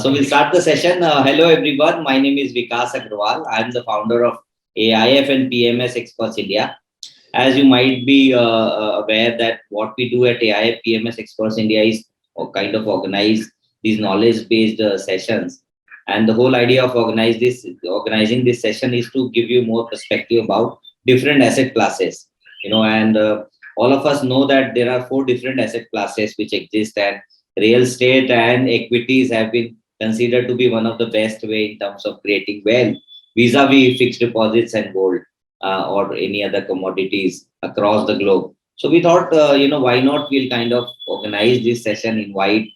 So we'll start the session. Hello everyone. My name is Vikas Agrawal. I'm the founder of AIF and PMS Experts India. As you might be aware that what we do at AIF PMS Experts India is kind of organize these knowledge-based sessions. And the whole idea of organizing this session is to give you more perspective about different asset classes. And all of us know that there are four different asset classes which exist, and real estate and equities have been considered to be one of the best way in terms of creating wealth vis-a-vis fixed deposits and gold or any other commodities across the globe. So we thought, why not we'll kind of organize this session, invite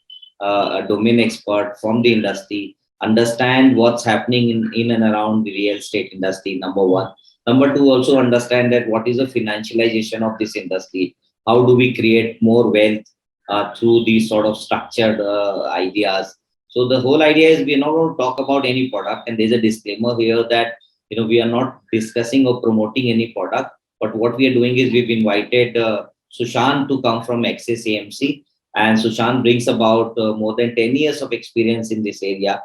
a domain expert from the industry, understand what's happening in and around the real estate industry, number one. Number two, also understand that what is the financialization of this industry? How do we create more wealth through these sort of structured ideas? So the whole idea is we're not going to talk about any product, and there's a disclaimer here that we are not discussing or promoting any product, but what we are doing is we've invited Sushant to come from Axis AMC, and Sushant brings about more than 10 years of experience in this area.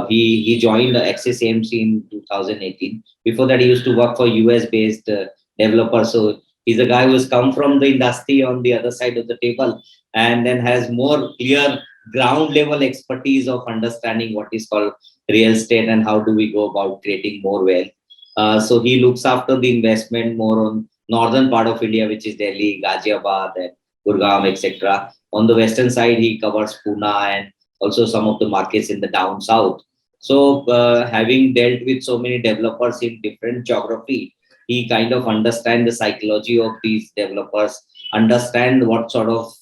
He joined Axis AMC in 2018. Before that, he used to work for US based developers. So he's a guy who's come from the industry on the other side of the table, and then has more clear ground level expertise of understanding what is called real estate and how do we go about creating more wealth. So he looks after the investment more on northern part of India, which is Delhi, Ghaziabad, and Gurgaon, etc. On the western side, he covers Pune and also some of the markets in the down south. So having dealt with so many developers in different geography, he kind of understand the psychology of these developers, understand what sort of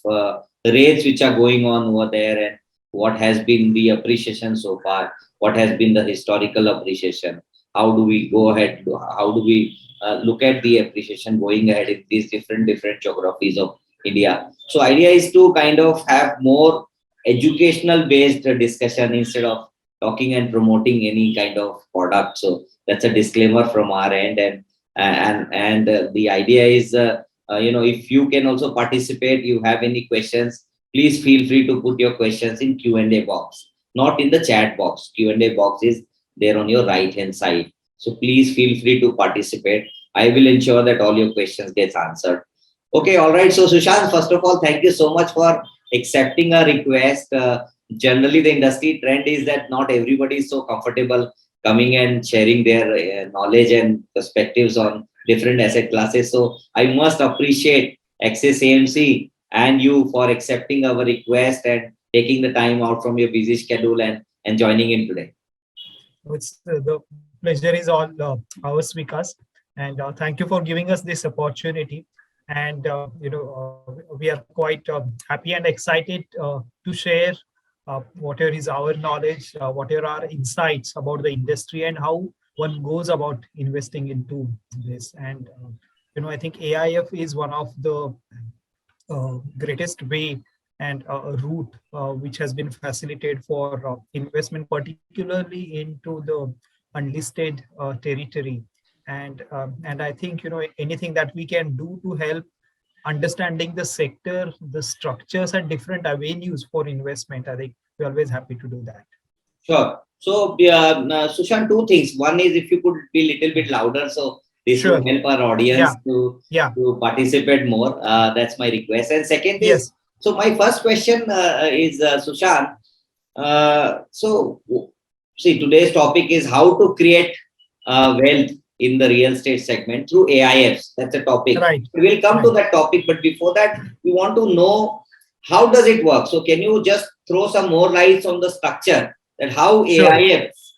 rates which are going on over there, and what has been the appreciation so far, what has been the historical appreciation, how do we go ahead, how do we look at the appreciation going ahead in these different geographies of India. So idea is to kind of have more educational based discussion instead of talking and promoting any kind of product. So that's a disclaimer from our end, and the idea is if you can also participate, you have any questions, please feel free to put your questions in Q&A box, not in the chat box. Q&A box is there on your right hand side. So please feel free to participate. I will ensure that all your questions gets answered. Okay, all right. So Sushant, first of all, thank you so much for accepting our request. Generally, the industry trend is that not everybody is so comfortable coming and sharing their knowledge and perspectives on different asset classes. So I must appreciate Axis AMC and you for accepting our request and taking the time out from your busy schedule and joining in today. It's the pleasure is all ours, Vikas, and thank you for giving us this opportunity. And we are quite happy and excited to share whatever is our knowledge, whatever our insights about the industry and how one goes about investing into this. And I think AIF is one of the greatest way and a route which has been facilitated for investment, particularly into the unlisted territory. And I think anything that we can do to help understanding the sector, the structures, and different avenues for investment, I think we're always happy to do that. Sure. So Sushant, two things. One is if you could be a little bit louder, so this Sure. will help our audience to participate more. That's my request. And second is, so my first question is Sushant. So see, today's topic is how to create wealth in the real estate segment through AIFs. That's a topic. Right. We will come to that topic, but before that, we want to know how does it work. So can you just throw some more lights on the structure, that how AIFs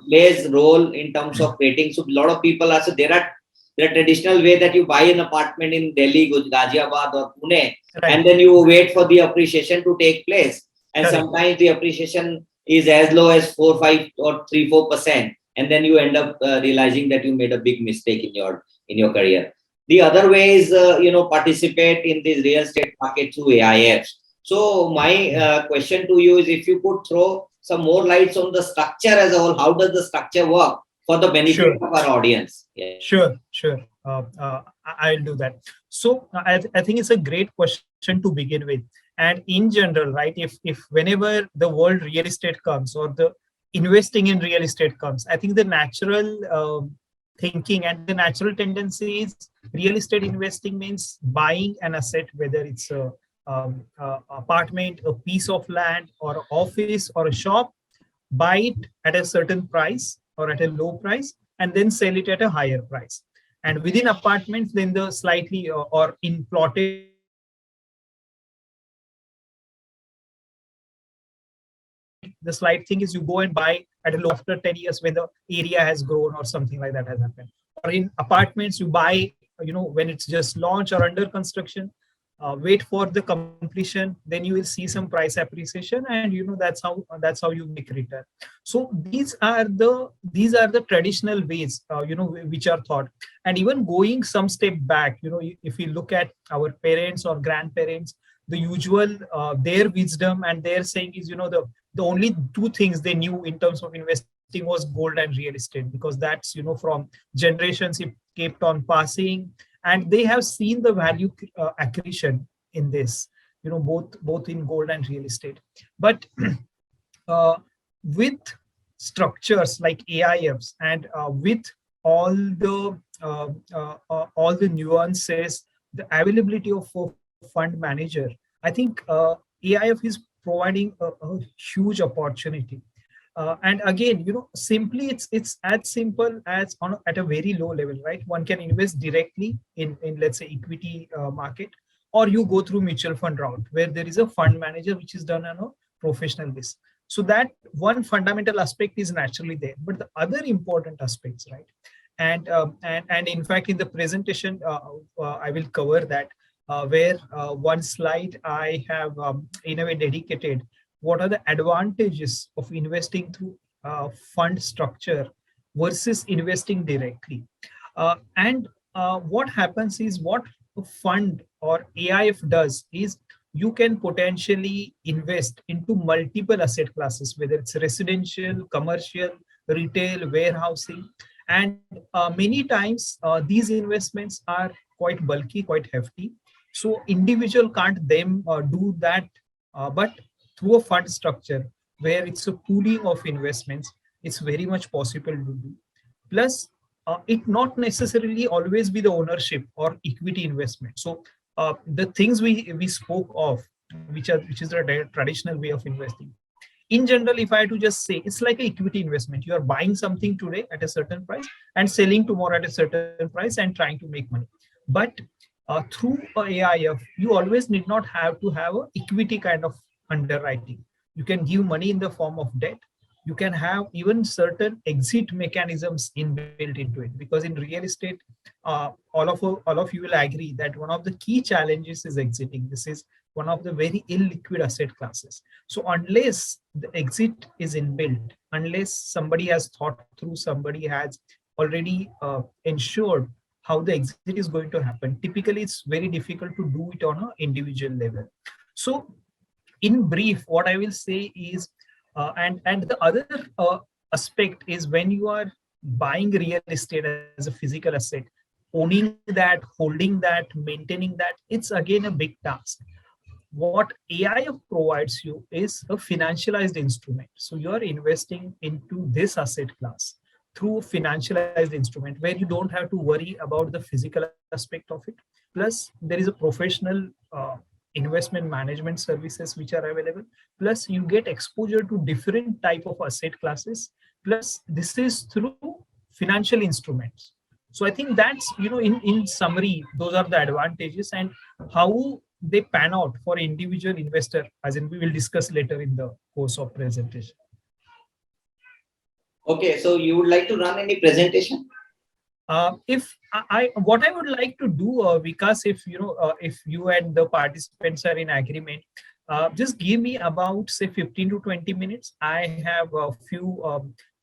plays role in terms of creating? So a lot of people are, so there are traditional way that you buy an apartment in Delhi, Ghaziabad or Pune, and then you wait for the appreciation to take place. And sometimes the appreciation is as low as 4, 5 or 3, 4%. And then you end up realizing that you made a big mistake in your career. The other way is, participate in this real estate market through AIFs. So my question to you is, if you could throw some more lights on the structure as a whole, how does the structure work for the benefit of our audience? Yeah. Sure. I'll do that. So I think it's a great question to begin with. And in general, right, if whenever the world real estate comes or the investing in real estate comes, I think the natural thinking and the natural tendency is real estate investing means buying an asset, whether it's a apartment, a piece of land, or an office or a shop, buy it at a certain price or at a low price, and then sell it at a higher price. And within apartments, then the slightly or in plotted the slight thing is you go and buy at a low after 10 years when the area has grown or something like that has happened. Or in apartments, you buy, when it's just launched or under construction, wait for the completion, then you will see some price appreciation, and that's how you make return. So these are the traditional ways, which are thought. And even going some step back, if you look at our parents or grandparents, the usual their wisdom and their saying is, the only two things they knew in terms of investing was gold and real estate, because that's, from generations it kept on passing, and they have seen the value accretion in this, both in gold and real estate. But uh, with structures like AIFs and with all the nuances, the availability of a fund manager, I think AIF is providing a huge opportunity. And again, simply it's as simple as at a very low level, right? One can invest directly in let's say equity market, or you go through mutual fund route where there is a fund manager which is done on a professional basis. So that one fundamental aspect is naturally there, but the other important aspects, right? And in fact, in the presentation, I will cover that, where one slide I have in a way dedicated what are the advantages of investing through fund structure versus investing directly. And what happens is, what a fund or AIF does is, you can potentially invest into multiple asset classes, whether it's residential, commercial, retail, warehousing. And many times these investments are quite bulky, quite hefty. So individual can't them do that, but through a fund structure where it's a pooling of investments, it's very much possible to do. Plus, it not necessarily always be the ownership or equity investment. So the things we spoke of, which is the traditional way of investing. In general, if I had to just say, it's like an equity investment. You are buying something today at a certain price and selling tomorrow at a certain price and trying to make money. But through a AIF, you always need not have to have a equity kind of underwriting. You can give money in the form of debt. You can have even certain exit mechanisms inbuilt into it, because in real estate, all of you will agree that one of the key challenges is exiting. This is one of the very illiquid asset classes. So unless the exit is inbuilt, unless somebody has thought through, somebody has already ensured how the exit is going to happen, typically it's very difficult to do it on an individual level. So in brief, what I will say is, and the other aspect is, when you are buying real estate as a physical asset, owning that, holding that, maintaining that, it's again a big task. What AIF provides you is a financialized instrument. So you are investing into this asset class through financialized instrument, where you don't have to worry about the physical aspect of it. Plus, there is a professional investment management services which are available. Plus, you get exposure to different type of asset classes. Plus, this is through financial instruments. So I think that's, in summary, those are the advantages, and how they pan out for individual investor, as in we will discuss later in the course of presentation. Okay, so you would like to run any presentation? If what I would like to do, Vikas, if you and the participants are in agreement, just give me about say 15 to 20 minutes. I have a few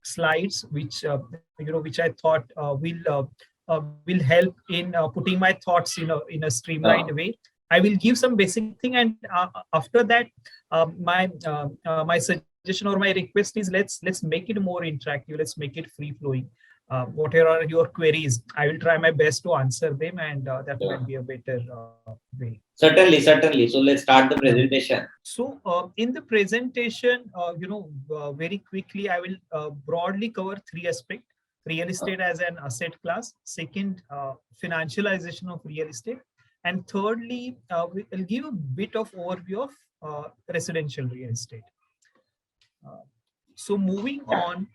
slides which I thought will help in putting my thoughts in a streamlined way. I will give some basic thing, and after that, my suggestion or my request is, let's make it more interactive. Let's make it free flowing. whatever are your queries, I will try my best to answer them, and that Sure. might be a better way. Certainly, certainly. So let's start the presentation. So in the presentation, very quickly, I will broadly cover three aspects: real estate as an asset class, second, financialization of real estate, and thirdly, we'll give a bit of overview of residential real estate. Uh, so moving on,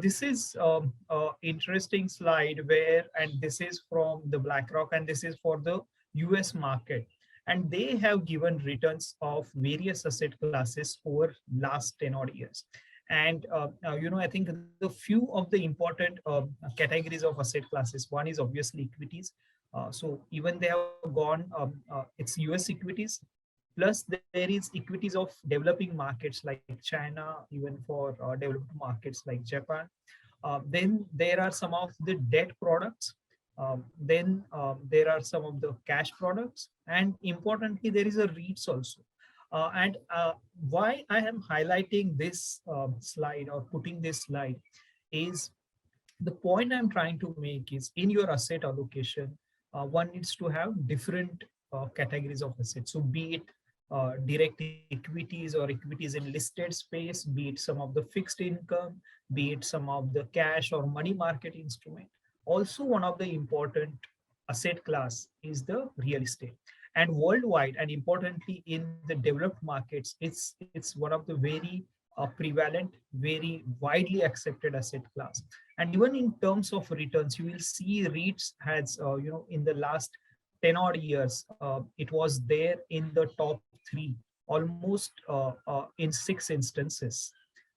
this is interesting slide where, and this is from the BlackRock, and this is for the US market. And they have given returns of various asset classes over last 10 odd years. And, I think the few of the important categories of asset classes, one is obviously equities. So even they have gone, it's US equities, plus there is equities of developing markets like China, even for developed markets like Japan. Then there are some of the debt products. Then there are some of the cash products, and importantly, there is a REITs also. And why I am highlighting this slide or putting this slide is the point I'm trying to make is in your asset allocation, one needs to have different categories of assets. So be it direct equities or equities in listed space, be it some of the fixed income, be it some of the cash or money market instrument. Also, one of the important asset class is the real estate. And worldwide, and importantly in the developed markets, it's one of the very prevalent, very widely accepted asset class. And even in terms of returns, you will see REITs has, in the last 10 odd years, it was there in the top three, almost in 6 instances.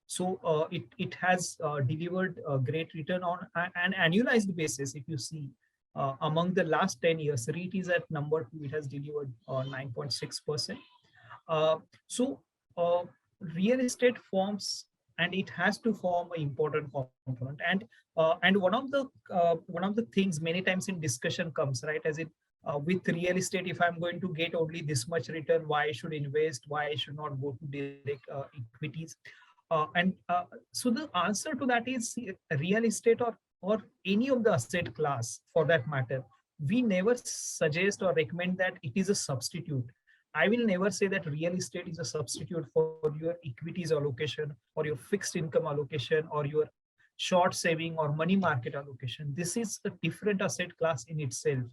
So it has delivered a great return on an annualized basis. If you see, among the last 10 years, REIT is at number two, it has delivered 9.6%. So real estate forms, and it has to form an important component. And one of the things many times in discussion comes, right, as it with real estate, if I'm going to get only this much return, why I should invest, why I should not go to direct equities. And so the answer to that is, real estate or any of the asset class for that matter, we never suggest or recommend that it is a substitute. I will never say that real estate is a substitute for your equities allocation or your fixed income allocation or your short saving or money market allocation. This is a different asset class in itself.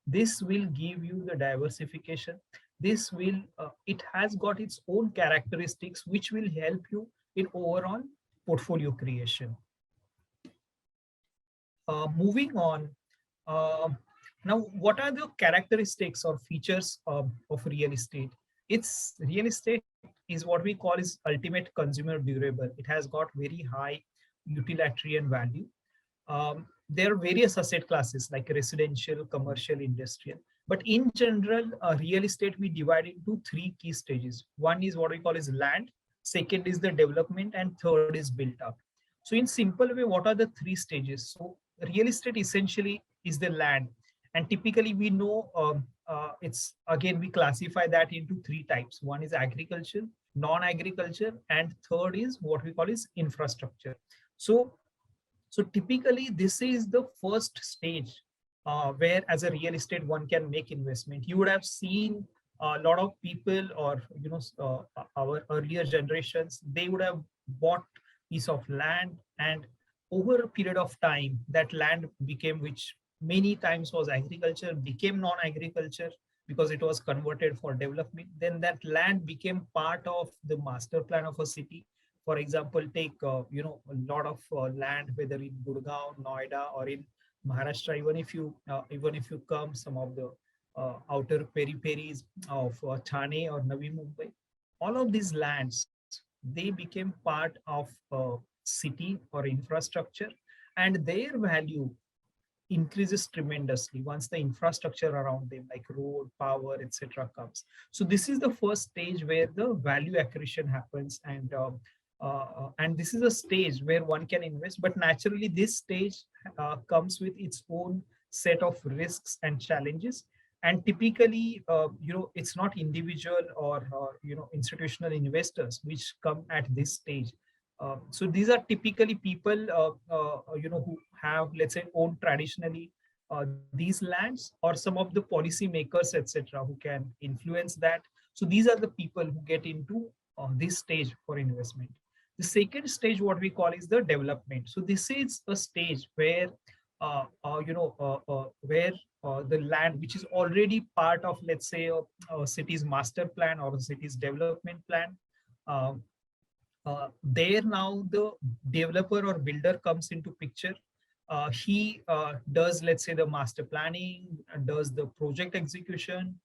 This will give you the diversification. This will, it has got its own characteristics which will help you in overall portfolio creation. Moving on, uh, now what are the characteristics or features of real estate? It's real estate is what we call is ultimate consumer durable. It has got very high utilitarian value. There are various asset classes like residential, commercial, industrial. But in general, real estate we divide into three key stages. One is what we call is land, second is the development, and third is built up. So in simple way, what are the three stages? So real estate essentially is the land, and typically we know, it's again we classify that into three types. One is agriculture, non-agriculture, and third is what we call is infrastructure. So so typically, this is the first stage where, as a real estate, one can make investment. You would have seen a lot of people, or our earlier generations, they would have bought piece of land, and over a period of time, that land became, which many times was agriculture, became non-agriculture because it was converted for development. Then that land became part of the master plan of a city. For example, take a lot of land, whether in Gurgaon, Noida, or in Maharashtra. Even if you come some of the outer peripheries of Thane or Navi Mumbai, all of these lands, they became part of city or infrastructure, and their value increases tremendously once the infrastructure around them, like road, power, etc., comes. So this is the first stage where the value accretion happens, and this is a stage where one can invest. But naturally, this stage comes with its own set of risks and challenges. And typically, it's not individual or institutional investors which come at this stage. So these are typically people, who have, let's say, owned traditionally these lands, or some of the policy makers, etc., who can influence that. So these are the people who get into this stage for investment. The second stage, what we call, is the development. So this is a stage where, the land which is already part of, let's say, a city's master plan or a city's development plan. Uh, there now the developer or builder comes into picture. He does, let's say, the master planning, does the project execution,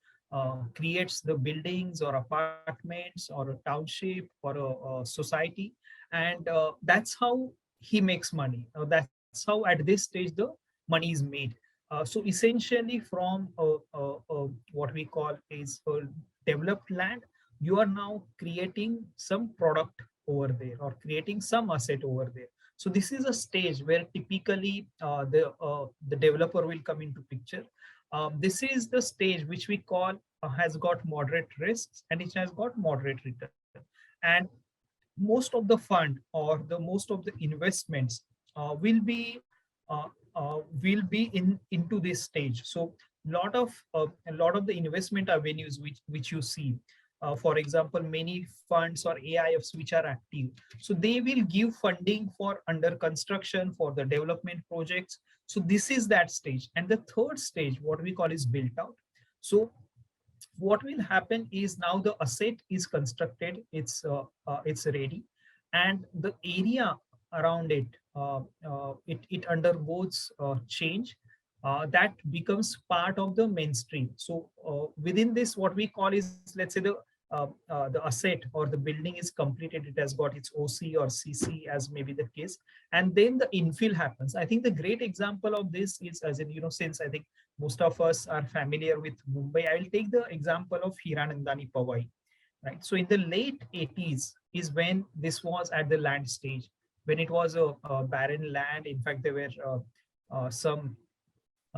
creates the buildings or apartments or a township or a society, and that's how he makes money. That's how at this stage the money is made. So essentially, from what we call is a developed land, you are now creating some product over there, or creating some asset over there. So this is a stage where typically the developer will come into picture. This is the stage which we call has got moderate risks, and it has got moderate return. And most of the fund, or the most of the investments uh, will be into this stage. So a lot of the investment avenues which you see, for example, many funds or AIFs which are active, so they will give funding for under construction, for the development projects. So this is that stage. And the third stage, what we call, is built out. So what will happen is, now the asset is constructed, it's ready, and the area around it, it undergoes change, that becomes part of the mainstream. So within this, what we call is, let's say, the asset or the building is completed, it has got its OC or CC, as may be the case, and then the infill happens. I think the great example of this is, as in, since I think most of us are familiar with Mumbai, I will take the example of Hiranandani Powai, right? So in the late 80s is when this was at the land stage, when it was a barren land. In fact, there were some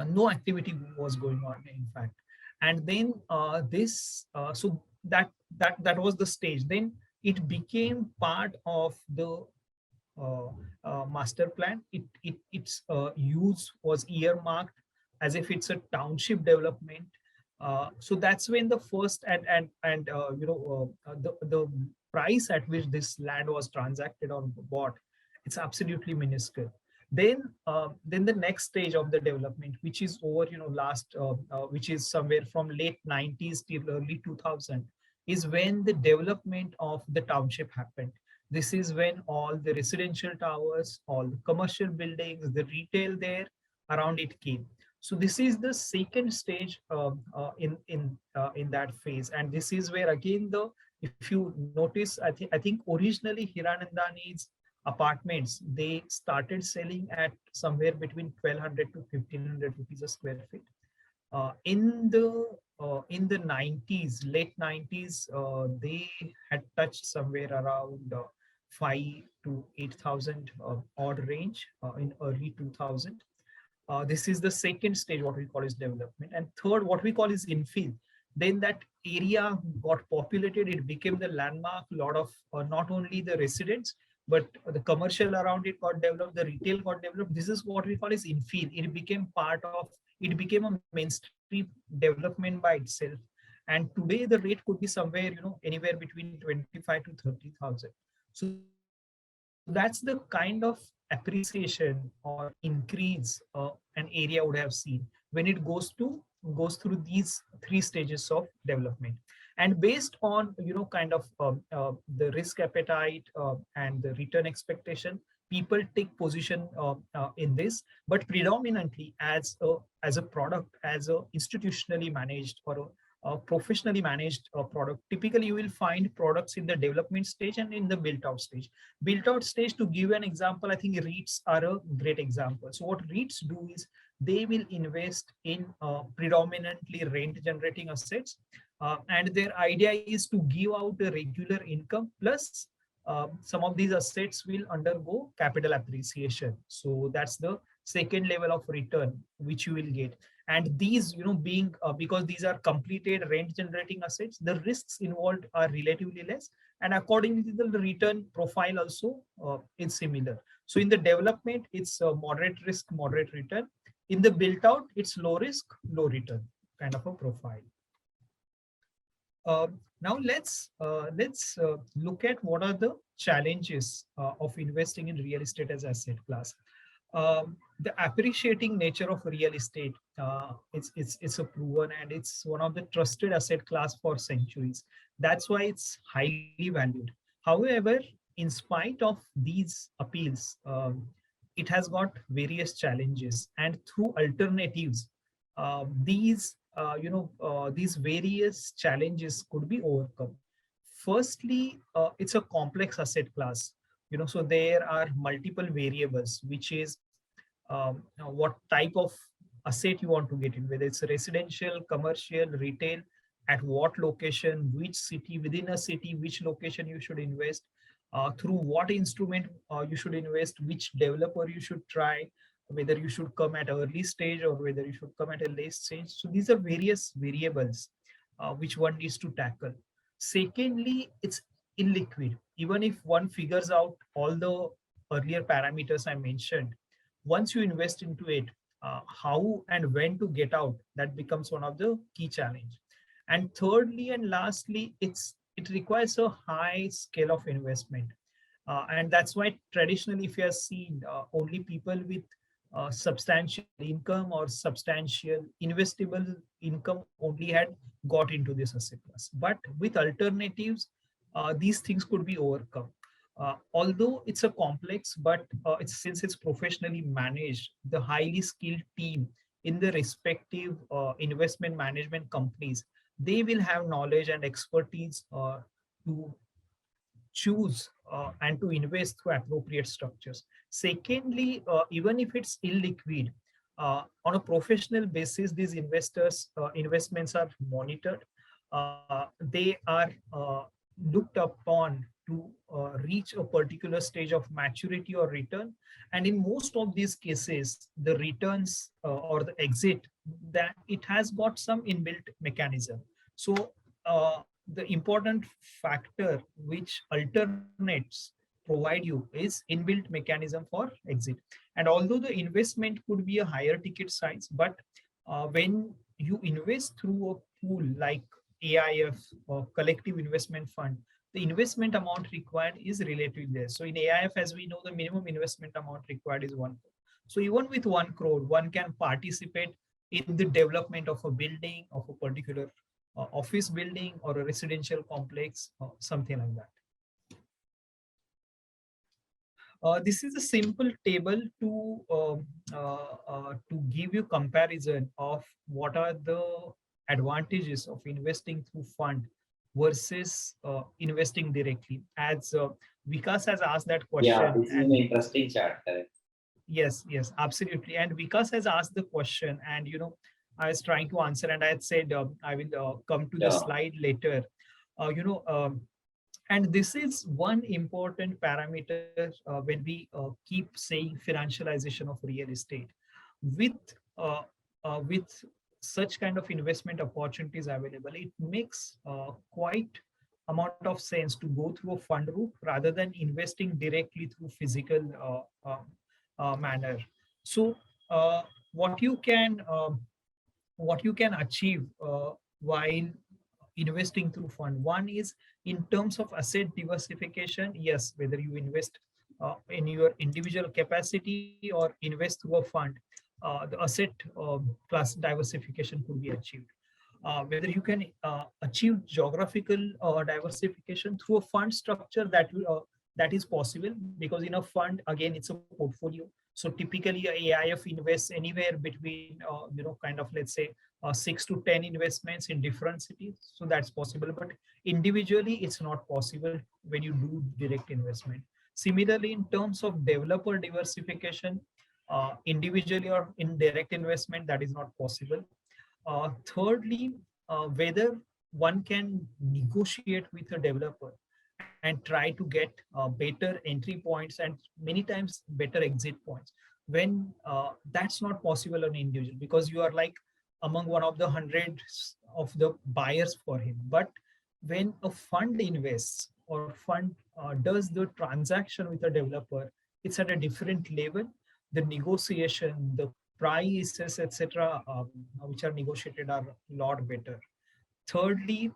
no activity was going on, in fact. And then this so that was the stage. Then it became part of the master plan. Its use was earmarked as if it's a township development. So that's when the first, the price at which this land was transacted or bought, it's absolutely minuscule. Then the next stage of the development, which is over, last, which is somewhere from late 90s till early 2000, is when the development of the township happened. This is when all the residential towers, all the commercial buildings, the retail there around it came. So this is the second stage in that phase, and this is where, again, the if you notice, I think originally Hiranandani's apartments, they started selling at somewhere between 1200 to 1500 rupees a square feet. In the 90s, late 90s, they had touched somewhere around 5 to 8,000 odd range in early 2000. This is the second stage, what we call is development. And third, what we call is infill. Then that area got populated, it became the landmark. A lot of not only the residents, but the commercial around it got developed, the retail got developed. This is what we call is infill. It became a mainstream development by itself. And today the rate could be somewhere, anywhere between 25 to 30,000. So that's the kind of appreciation or increase an area would have seen when it goes through these three stages of development. And based on, the risk appetite and the return expectation, people take position in this. But predominantly as a product, as a institutionally managed or a professionally managed product, typically you will find products in the development stage and in the built out stage. Built out stage, to give an example, I think REITs are a great example. So what REITs do is, they will invest in predominantly rent generating assets, and their idea is to give out a regular income, plus some of these assets will undergo capital appreciation. So that's the second level of return which you will get. And these, being because these are completed rent generating assets, the risks involved are relatively less, and accordingly the return profile also is similar. So in the development, it's a moderate risk, moderate return. In the built out, it's low risk, low return kind of a profile. Now let's look at what are the challenges of investing in real estate as asset class. The appreciating nature of real estate, it's a proven, and it's one of the trusted asset class for centuries. That's why it's highly valued. However, in spite of these appeals, it has got various challenges, and through alternatives, these various challenges could be overcome. Firstly, it's a complex asset class. So there are multiple variables, which is what type of asset you want to get in, whether it's residential, commercial, retail, at what location, which city, within a city, which location you should invest, through what instrument you should invest, which developer you should try, whether you should come at early stage or whether you should come at a late stage. So these are various variables which one needs to tackle. Secondly, it's illiquid. Even if one figures out all the earlier parameters I mentioned, once you invest into it, how and when to get out, that becomes one of the key challenge. And thirdly and lastly, it requires a high scale of investment. And that's why traditionally, if you have seen, only people with substantial income or substantial investable income only had got into this asset class. But with alternatives, these things could be overcome. Although it's a complex, but since it's professionally managed, the highly skilled team in the respective investment management companies, they will have knowledge and expertise to choose and to invest through appropriate structures. Secondly, even if it's illiquid, on a professional basis, these investments are monitored. They are looked upon to reach a particular stage of maturity or return. And in most of these cases, the returns or the exit, that it has got some inbuilt mechanism. So the important factor which alternates provide you is inbuilt mechanism for exit. And although the investment could be a higher ticket size, but when you invest through a pool like AIF or collective investment fund, the investment amount required is relatively less. So in AIF, as we know, the minimum investment amount required is 1 crore. So even with 1 crore, one can participate in the development of a building, of a particular office building or a residential complex, something like that. This is a simple table to give you comparison of what are the advantages of investing through fund versus investing directly. As Vikas has asked that question. Yeah, this is an interesting chart. Correct. Yes, absolutely. And Vikas has asked the question, and I was trying to answer, and I had said I will come to the slide later. And this is one important parameter when we keep saying financialization of real estate. With such kind of investment opportunities available, it makes quite amount of sense to go through a fund route rather than investing directly through physical manner. So what you can achieve while investing through fund, one is in terms of asset diversification. Yes, whether you invest in your individual capacity or invest through a fund, the asset class diversification could be achieved. Whether you can achieve geographical diversification through a fund structure, that is possible, because in a fund, again, it's a portfolio. So typically a AIF invests anywhere between kind of, let's say, 6 to 10 investments in different cities. So that's possible, but individually it's not possible when you do direct investment. Similarly, in terms of developer diversification, individually or in direct investment, that is not possible. Thirdly, whether one can negotiate with a developer and try to get better entry points and many times better exit points. when that's not possible on individual, because you are like among one of the hundreds of the buyers for him. But when a fund invests or fund does the transaction with a developer, it's at a different level. The negotiation, the prices, etc., which are negotiated are a lot better. Thirdly,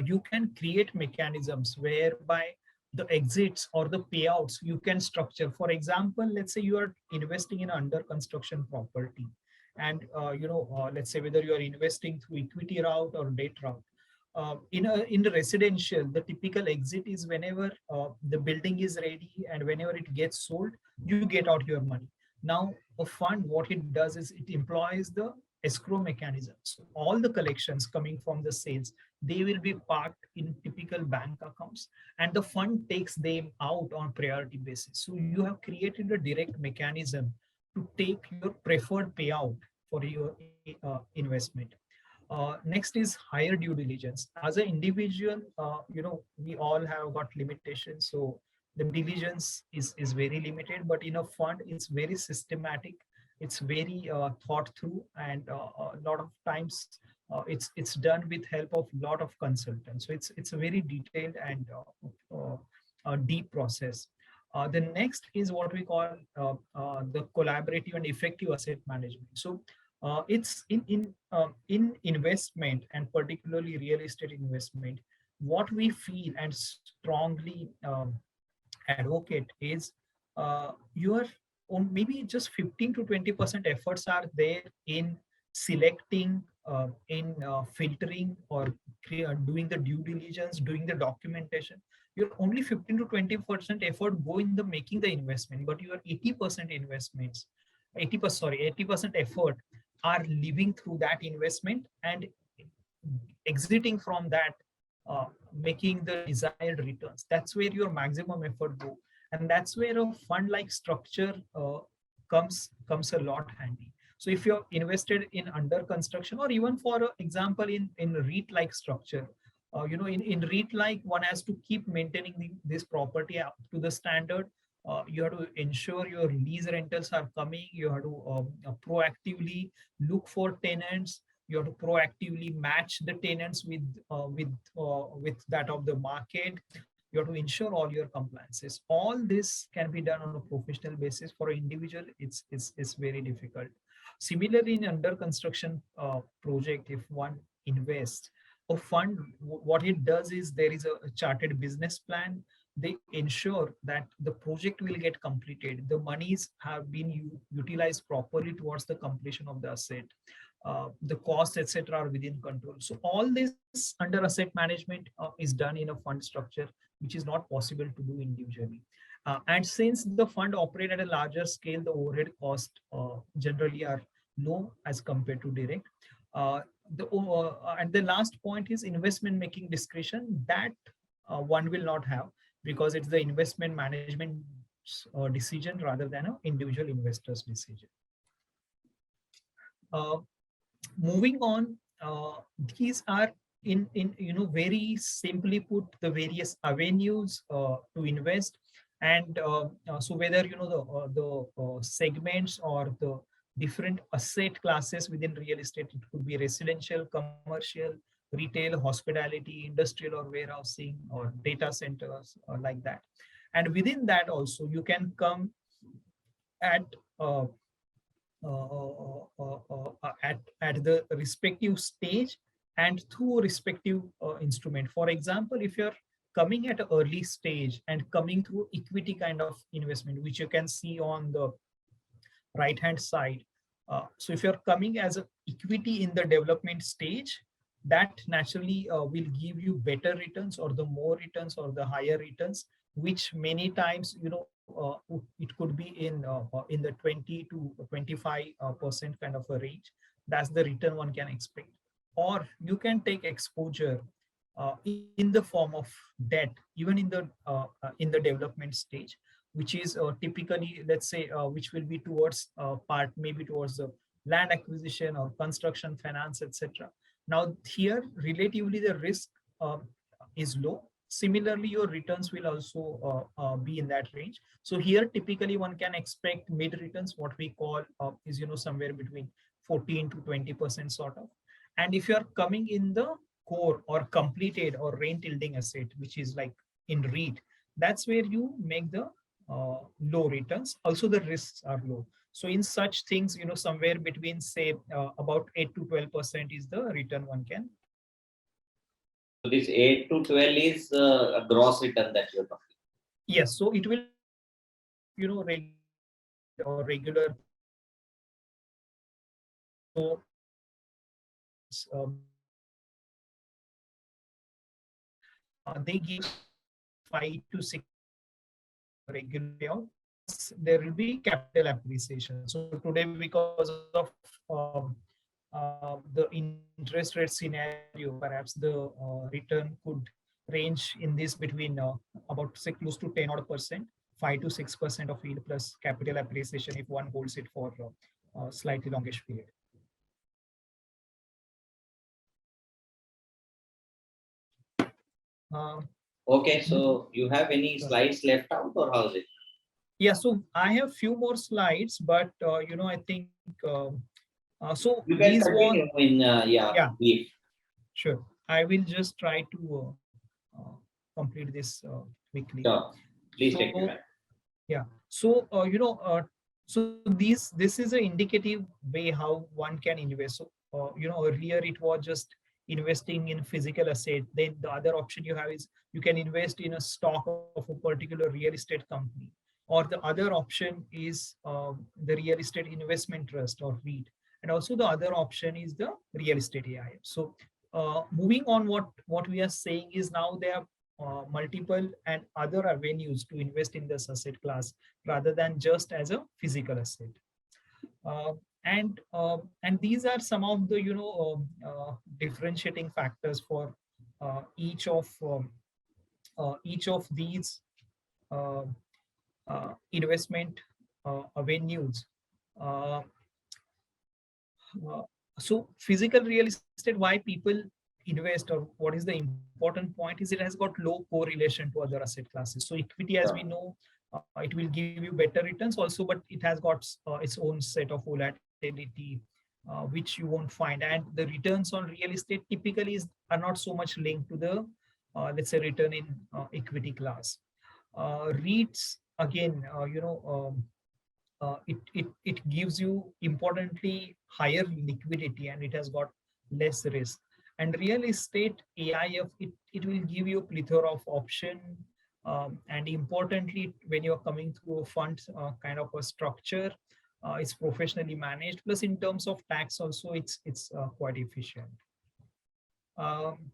you can create mechanisms whereby the exits or the payouts you can structure. For example, let's say you are investing in under construction property, and let's say whether you are investing through equity route or debt route. In the residential, the typical exit is whenever the building is ready and whenever it gets sold, you get out your money. Now, a fund, what it does is it employs the escrow mechanism. So all the collections coming from the sales, they will be parked in typical bank accounts, and the fund takes them out on priority basis. So you have created a direct mechanism to take your preferred payout for your investment. Next is higher due diligence. As an individual, we all have got limitations, so the diligence is very limited. But in a fund, it's very systematic, it's very thought through, and a lot of times it's done with help of lot of consultants. So it's a very detailed and a deep process. The next is what we call the collaborative and effective asset management. So it's in investment, and particularly real estate investment, what we feel and strongly advocate is your own, maybe just 15 to 20% efforts are there in selecting, in filtering, or doing the due diligence, doing the documentation. Your only 15 to 20% effort go in the making the investment, but your 80% investments, 80% effort are living through that investment and exiting from that, making the desired returns. That's where your maximum effort go, and that's where a fund like structure comes a lot handy. So if you're invested in under construction, or even for example in REIT like structure, in REIT like, one has to keep maintaining this property up to the standard. You have to ensure your lease rentals are coming. You have to proactively look for tenants. You have to proactively match the tenants with that of the market. You have to ensure all your compliances. All this can be done on a professional basis. For an individual, it's very difficult. Similarly, in under construction project, if one invests, a fund, what it does is there is a chartered business plan. They ensure that the project will get completed. The monies have been utilized properly towards the completion of the asset. The costs, etc., are within control. So all this under asset management is done in a fund structure, which is not possible to do individually. And since the fund operate at a larger scale, the overhead costs generally are low as compared to direct. And the last point is investment making discretion, that one will not have, because it's the investment management decision rather than an individual investor's decision. Moving on, these are in very simply put, the various avenues to invest. And so whether the segments or the different asset classes within real estate, it could be residential, commercial, retail, hospitality, industrial or warehousing, or data centers, or like that. And within that also, you can come at at the respective stage and through respective instrument. For example, if you're coming at an early stage and coming through equity kind of investment, which you can see on the right hand side. So if you're coming as an equity in the development stage, that naturally will give you better returns, or the more returns, or the higher returns, which many times it could be in the 20 to 25% kind of a range. That's the return one can expect. Or you can take exposure in the form of debt, even in the development stage, which is typically, let's say, which will be towards part maybe towards the land acquisition or construction finance, etc. Now here relatively the risk is low, Similarly, your returns will also be in that range. So here, typically one can expect mid returns, what we call is, somewhere between 14 to 20% sort of. And if you are coming in the core or completed or rent yielding asset, which is like in REIT, that's where you make the low returns. Also, the risks are low. So in such things, somewhere between say about 8 to 12% is the return one can. So this 8 to 12 is a gross return that you're talking. Yes, so it will be a mix of or regular so they give 5 to 6% regular payout. There will be capital appreciation. So today, because of the interest rate scenario, perhaps the return could range in this between about say close to 10 odd percent, 5 to 6% of yield plus capital appreciation if one holds it for slightly longish period. Uh, Okay, so you have any slides left out or how's it? Yeah, so I have few more slides, but I think so. You can These were continue in yeah, brief. sure. I will just try to complete this quickly. Sure. Please take your So time. yeah, so so this is an indicative way how one can invest. So earlier it was just investing in physical asset. Then the other option you have is you can invest in a stock of a particular real estate company, or the other option is the real estate investment trust or REIT, and also the other option is the real estate AIF. So moving on, what we are saying is now there are multiple and other avenues to invest in this asset class rather than just as a physical asset. Uh, and these are some of the differentiating factors for each of these uh, investment avenues. Uh, uh, so physical real estate, why people invest, or what is the important point is it has got low correlation to other asset classes. So equity, as we Sure. know, it will give you better returns also, but it has got its own set of volatility which you won't find. And the returns on real estate typically are not so much linked to the let's say return in equity class. REITs again, it gives you importantly higher liquidity and it has got less risk. And real estate AIF, it will give you a plethora of option, and importantly when you're coming through a fund kind of a structure, it's professionally managed, plus in terms of tax also it's quite efficient.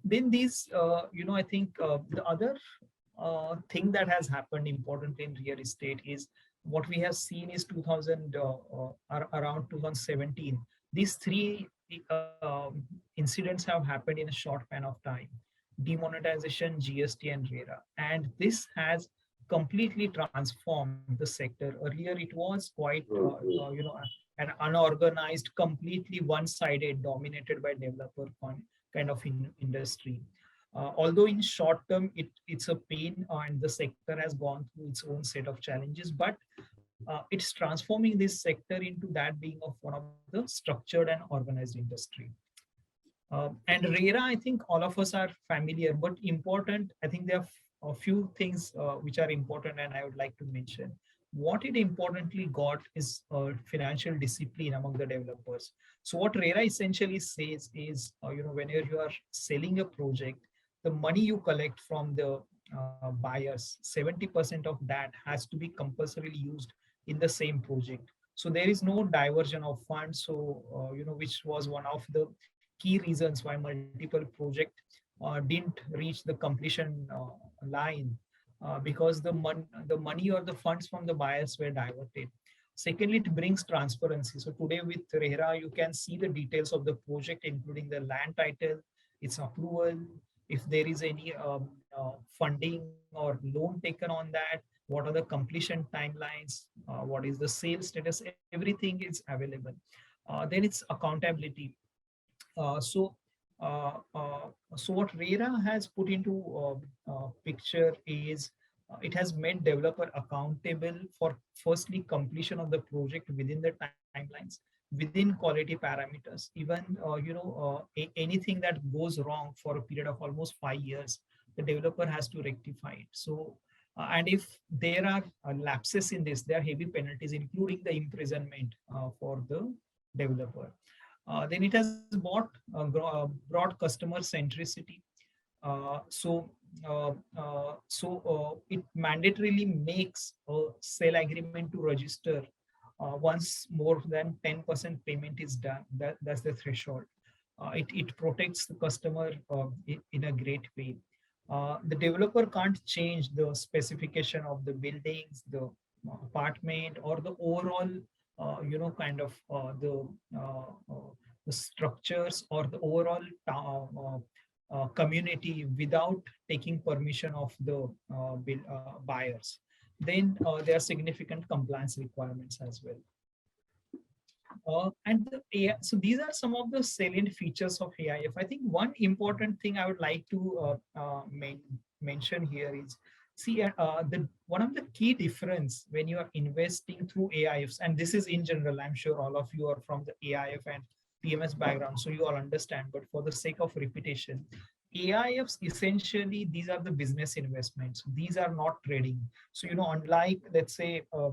Then these I think the other thing that has happened important in real estate is what we have seen is 2000 around 2017. These three incidents have happened in a short span of time: demonetization, GST, and RERA. And this has completely transformed the sector. Earlier it was quite an unorganized, completely one-sided, dominated by developer kind of industry. Although in short term it's a pain, and the sector has gone through its own set of challenges, but it's transforming this sector into that being of one of the structured and organized industry. And RERA, I think all of us are familiar, but important, I think there are a few things which are important and I would like to mention. What it importantly got is financial discipline among the developers. So what RERA essentially says is, whenever you are selling a project, the money you collect from the buyers, 70% of that has to be compulsorily used in the same project. So there is no diversion of funds. So, which was one of the key reasons why multiple projects didn't reach the completion line, because the money or the funds from the buyers were diverted. Secondly, it brings transparency. So today with RERA, you can see the details of the project, including the land title, its approval, if there is any funding or loan taken on that, what are the completion timelines, what is the sales status, everything is available. Then it's accountability. So So what RERA has put into picture is it has made developer accountable for firstly completion of the project within the timelines, within quality parameters. Even anything that goes wrong for a period of almost 5 years, the developer has to rectify it. So and if there are lapses in this, there are heavy penalties, including the imprisonment for the developer. Then it has brought customer centricity. It mandatorily makes a sale agreement to register once more than 10% payment is done. That's the threshold. It protects the customer in a great way. The developer can't change the specification of the buildings, the apartment, or the overall, kind of the structures or the overall community without taking permission of the buyers. Then there are significant compliance requirements as well. And the AI, so these are some of the salient features of AIF. I think one important thing I would like to mention here is, see, the one of the key difference when you are investing through AIFs, and this is in general, I'm sure all of you are from the AIF and PMS background, so you all understand. But for the sake of repetition, AIFs essentially these are the business investments. These are not trading. So unlike let's say a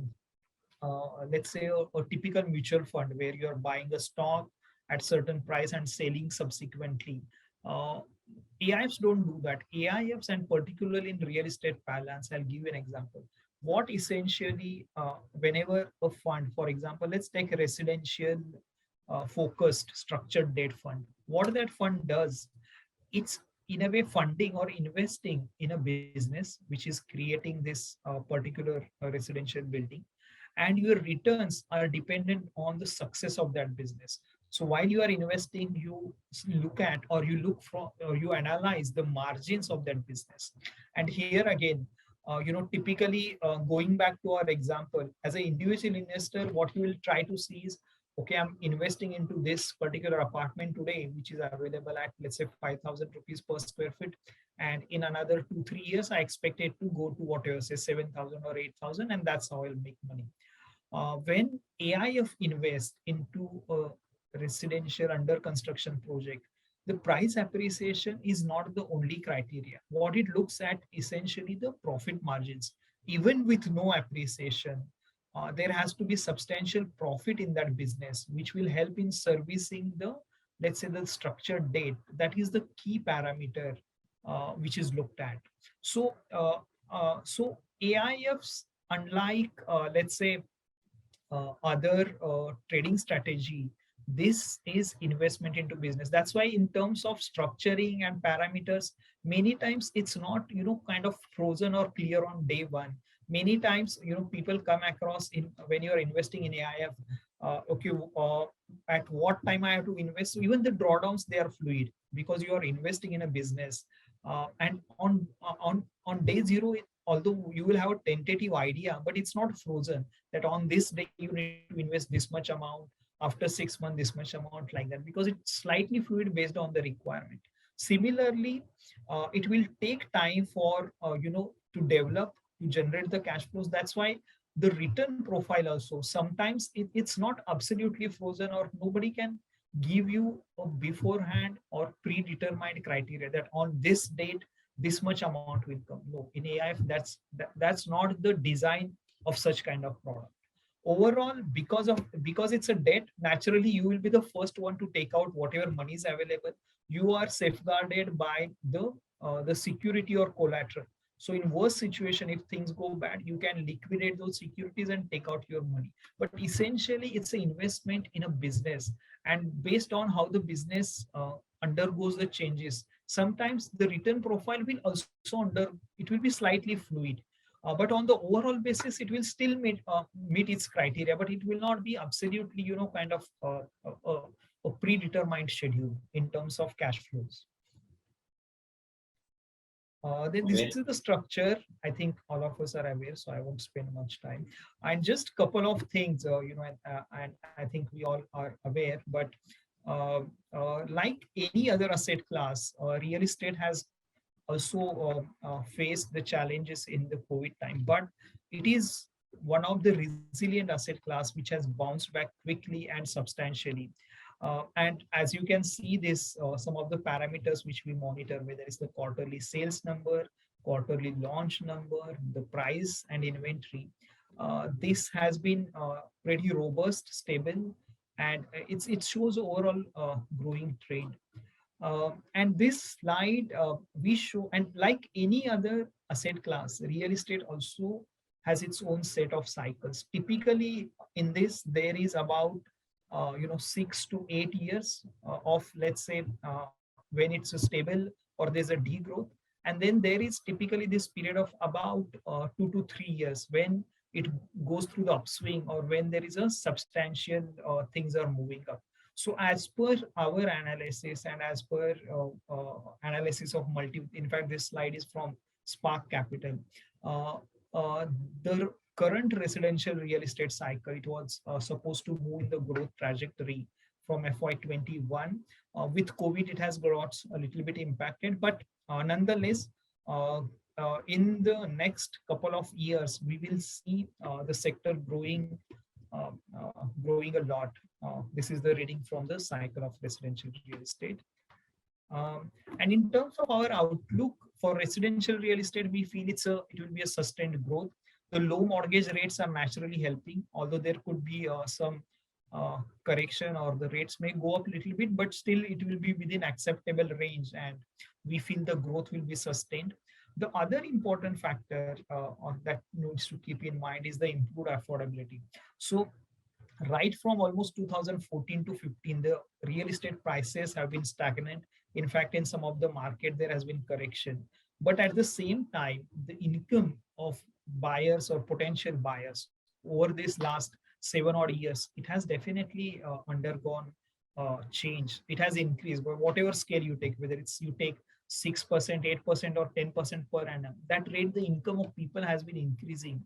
typical mutual fund where you're buying a stock at certain price and selling subsequently. Uh, AIFs don't do that. AIFs, and particularly in real estate parlance, I'll give you an example. What essentially, whenever a fund, for example, let's take a residential focused structured debt fund. What that fund does, it's in a way funding or investing in a business which is creating this particular residential building, and your returns are dependent on the success of that business. So while you are investing, you look at, or you look for, or you analyze the margins of that business. And here again, typically going back to our example, as an individual investor, what you will try to see is, okay, I'm investing into this particular apartment today, which is available at, let's say, 5,000 rupees per square feet. And in another 2-3 years, I expect it to go to whatever, say 7,000 or 8,000, and that's how I'll make money. When AIF invests into a residential under construction project, the price appreciation is not the only criteria. What it looks at essentially the profit margins. Even with no appreciation, there has to be substantial profit in that business, which will help in servicing the, let's say, the structured debt. That is the key parameter which is looked at. So AIFs, unlike let's say other trading strategy, this is investment into business. That's why in terms of structuring and parameters, many times it's not kind of frozen or clear on day one. Many times people come across, in when you're investing in AIF, okay, at what time I have to invest. So even the drawdowns, they are fluid because you are investing in a business, and on day zero, although you will have a tentative idea, but it's not frozen that on this day you need to invest this much amount, after 6 months this much amount, like that, because it's slightly fluid based on the requirement. Similarly, it will take time for to develop, to generate the cash flows. That's why the return profile also sometimes it's not absolutely frozen, or nobody can give you a beforehand or predetermined criteria that on this date this much amount will come. No, in AIF, that's not the design of such kind of product. Overall, because it's a debt, naturally you will be the first one to take out whatever money is available. You are safeguarded by the security or collateral. So in worst situation, if things go bad, you can liquidate those securities and take out your money. But essentially, it's an investment in a business, and based on how the business undergoes the changes, sometimes the return profile will also it will be slightly fluid. But on the overall basis, it will still meet its criteria, but it will not be absolutely, kind of a predetermined schedule in terms of cash flows. Then this is the structure. I think all of us are aware, so I won't spend much time. And just couple of things, and I think we all are aware, but like any other asset class, real estate has also faced the challenges in the COVID time, but it is one of the resilient asset class which has bounced back quickly and substantially. And as you can see, this some of the parameters which we monitor, whether it's the quarterly sales number, quarterly launch number, the price and inventory. This has been pretty robust, stable, and it shows overall growing trend. And this slide we show, and like any other asset class, real estate also has its own set of cycles. Typically, in this, there is about 6 to 8 years of, let's say, when it's a stable or there's a degrowth, and then there is typically this period of about 2 to 3 years when it goes through the upswing, or when there is a substantial things are moving up. So as per our analysis and as per analysis of in fact, this slide is from Spark Capital. Uh, the current residential real estate cycle, it was supposed to move in the growth trajectory from FY21. With COVID, it has got a little bit impacted, but nonetheless, uh, in the next couple of years, we will see the sector growing a lot. This is the reading from the cycle of residential real estate. And in terms of our outlook for residential real estate, we feel it will be a sustained growth. The low mortgage rates are naturally helping, although there could be some correction, or the rates may go up a little bit, but still it will be within acceptable range, and we feel the growth will be sustained. The other important factor that needs to keep in mind is the improved affordability. So right from almost 2014 to 15, the real estate prices have been stagnant. In fact, in some of the market, there has been correction. But at the same time, the income of buyers or potential buyers over this last 7 odd years, it has definitely undergone change. It has increased, but whatever scale you take, whether it's you take 6%, 8%, or 10% per annum, that rate, the income of people has been increasing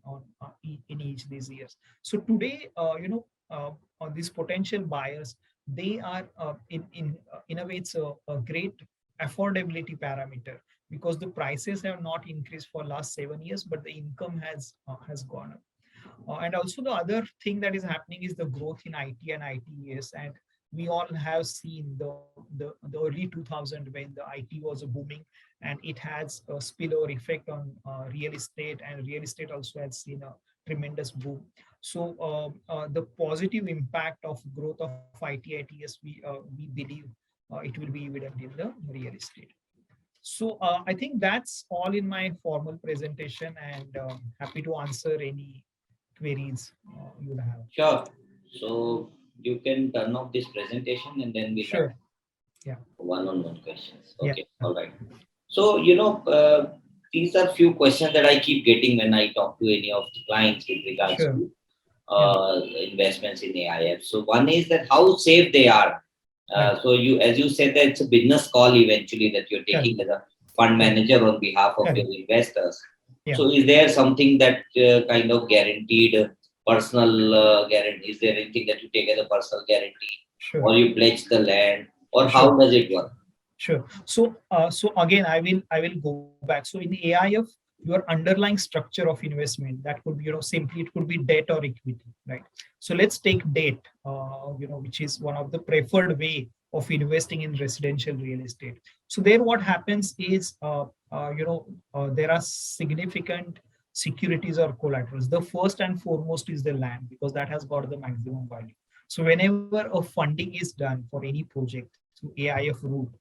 in each these years. So today, on these potential buyers, they are in a way, it's a great affordability parameter, because the prices have not increased for last 7 years, but the income has gone up. And also the other thing that is happening is the growth in IT and ITES. And we all have seen the early 2000 when the IT was booming, and it has a spillover effect on real estate, and real estate also has seen a tremendous boom. So the positive impact of growth of IT ITES, we believe it will be evident in the real estate. So I think that's all in my formal presentation, and happy to answer any queries you have. Sure. So you can turn off this presentation, and then we'll Sure. have Yeah. one-on-one questions. Yeah. Okay. All right. So, these are few questions that I keep getting when I talk to any of the clients with regards Sure. to Yeah. investments in AIF. So one is that how safe they are. Right. So as you said, that it's a business call eventually that you're taking Correct. as a fund Correct. manager on behalf of Correct. your investors. Yeah. So is there something that kind of guaranteed personal guarantee? Is there anything that you take as a personal guarantee, Sure. or you pledge the land, or Sure. how does it work? Sure. So again, I will go back. So in the AIF, your underlying structure of investment, that could be, simply it could be debt or equity, right? So let's take debt, which is one of the preferred way of investing in residential real estate. So there, what happens is, there are significant securities or collaterals. The first and foremost is the land, because that has got the maximum value. So whenever a funding is done for any project through AIF route,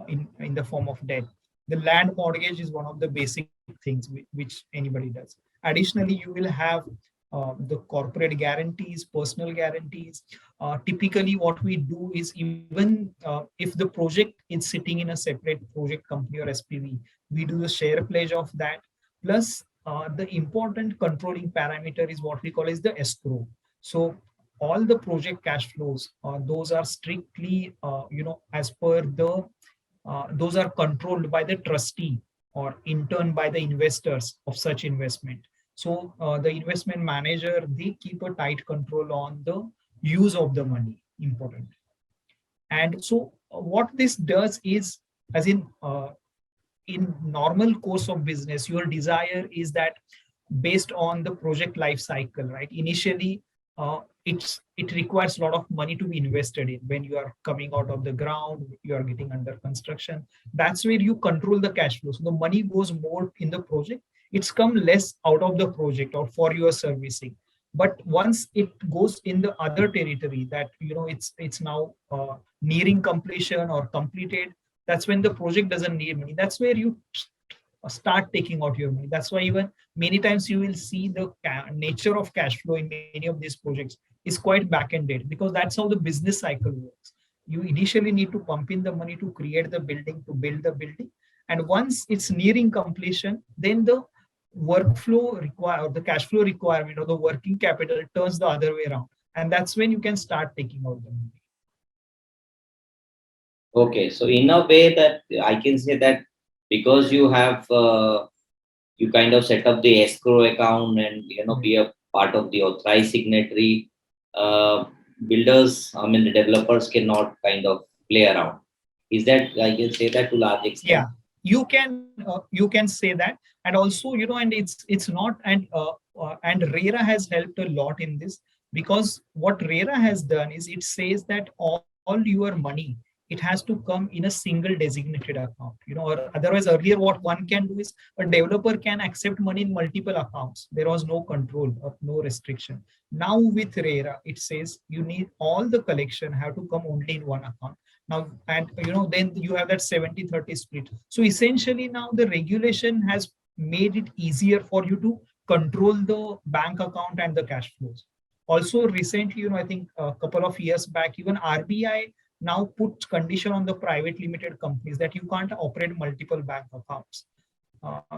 in the form of debt, the land mortgage is one of the basic things which anybody does. Additionally, you will have the corporate guarantees, personal guarantees. Typically, what we do is, even if the project is sitting in a separate project company or SPV, we do the share pledge of that. Plus, the important controlling parameter is what we call as the escrow. So all the project cash flows, those are strictly, as per those are controlled by the trustee, or in turn by the investors of such investment. So the investment manager, they keep a tight control on the use of the money. Important. And so what this does is, as in normal course of business, your desire is that based on the project life cycle, right? Initially, it requires a lot of money to be invested in. When you are coming out of the ground, you are getting under construction. That's where you control the cash flow. So the money goes more in the project. It's come less out of the project or for your servicing. But once it goes in the other territory, that it's now nearing completion or completed, that's when the project doesn't need money. That's where you start taking out your money. That's why even many times you will see the nature of cash flow in many of these projects is quite back-ended, because that's how the business cycle works. You initially need to pump in the money to create the building, to build the building, and once it's nearing completion, then the workflow require, or the cash flow requirement, or the working capital turns the other way around, and that's when you can start taking out the money. Okay, so in a way that I can say that because you have you kind of set up the escrow account and be a part of the authorized signatory, uh, builders, I mean the developers cannot kind of play around. Is that, I can say that to large extent? Yeah, you can say that. And also, and it's not, and RERA has helped a lot in this, because what RERA has done is it says that all your money, it has to come in a single designated account, or otherwise earlier what one can do is a developer can accept money in multiple accounts. There was no control or no restriction. Now with RERA, it says you need all the collection have to come only in one account now. And then you have that 70-30 split. So essentially now the regulation has made it easier for you to control the bank account and the cash flows. Also recently, I think a couple of years back, even RBI now put condition on the private limited companies that you can't operate multiple bank accounts.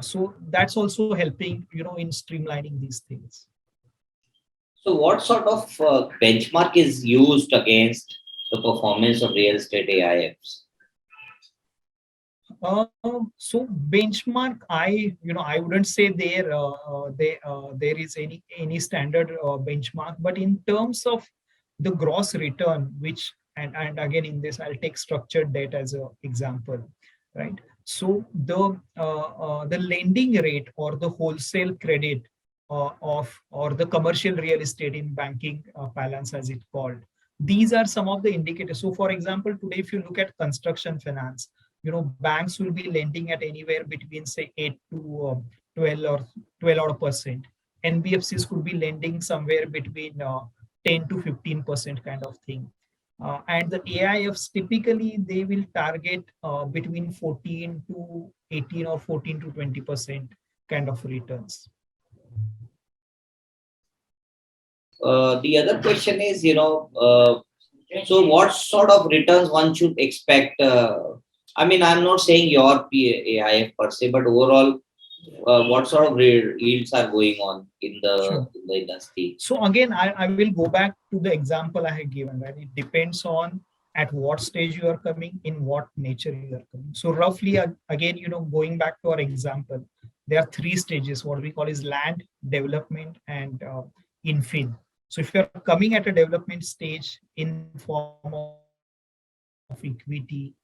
So that's also helping, in streamlining these things. So what sort of benchmark is used against the performance of real estate AIFs? So benchmark, I wouldn't say there is any standard benchmark, but in terms of the gross return, which and again in this I'll take structured debt as an example, right? So the lending rate or the wholesale credit of or the commercial real estate in banking balance as it's called, these are some of the indicators. So for example, today if you look at construction finance, banks will be lending at anywhere between say 8 to 12 or percent. NBFCs could be lending somewhere between 10 to 15% kind of thing. And the AIFs typically they will target between 14 to 18 or 14 to 20% kind of returns. The other question is, so what sort of returns one should expect? I mean, I'm not saying your AIF per se, but overall, what sort of yields are going on in Sure. the industry? So again, I will go back to the example I have given, right? It depends on at what stage you are coming, in what nature you are coming. So roughly, again, going back to our example, there are three stages. What we call is land, development, and infill. So if you're coming at a development stage in form of equity,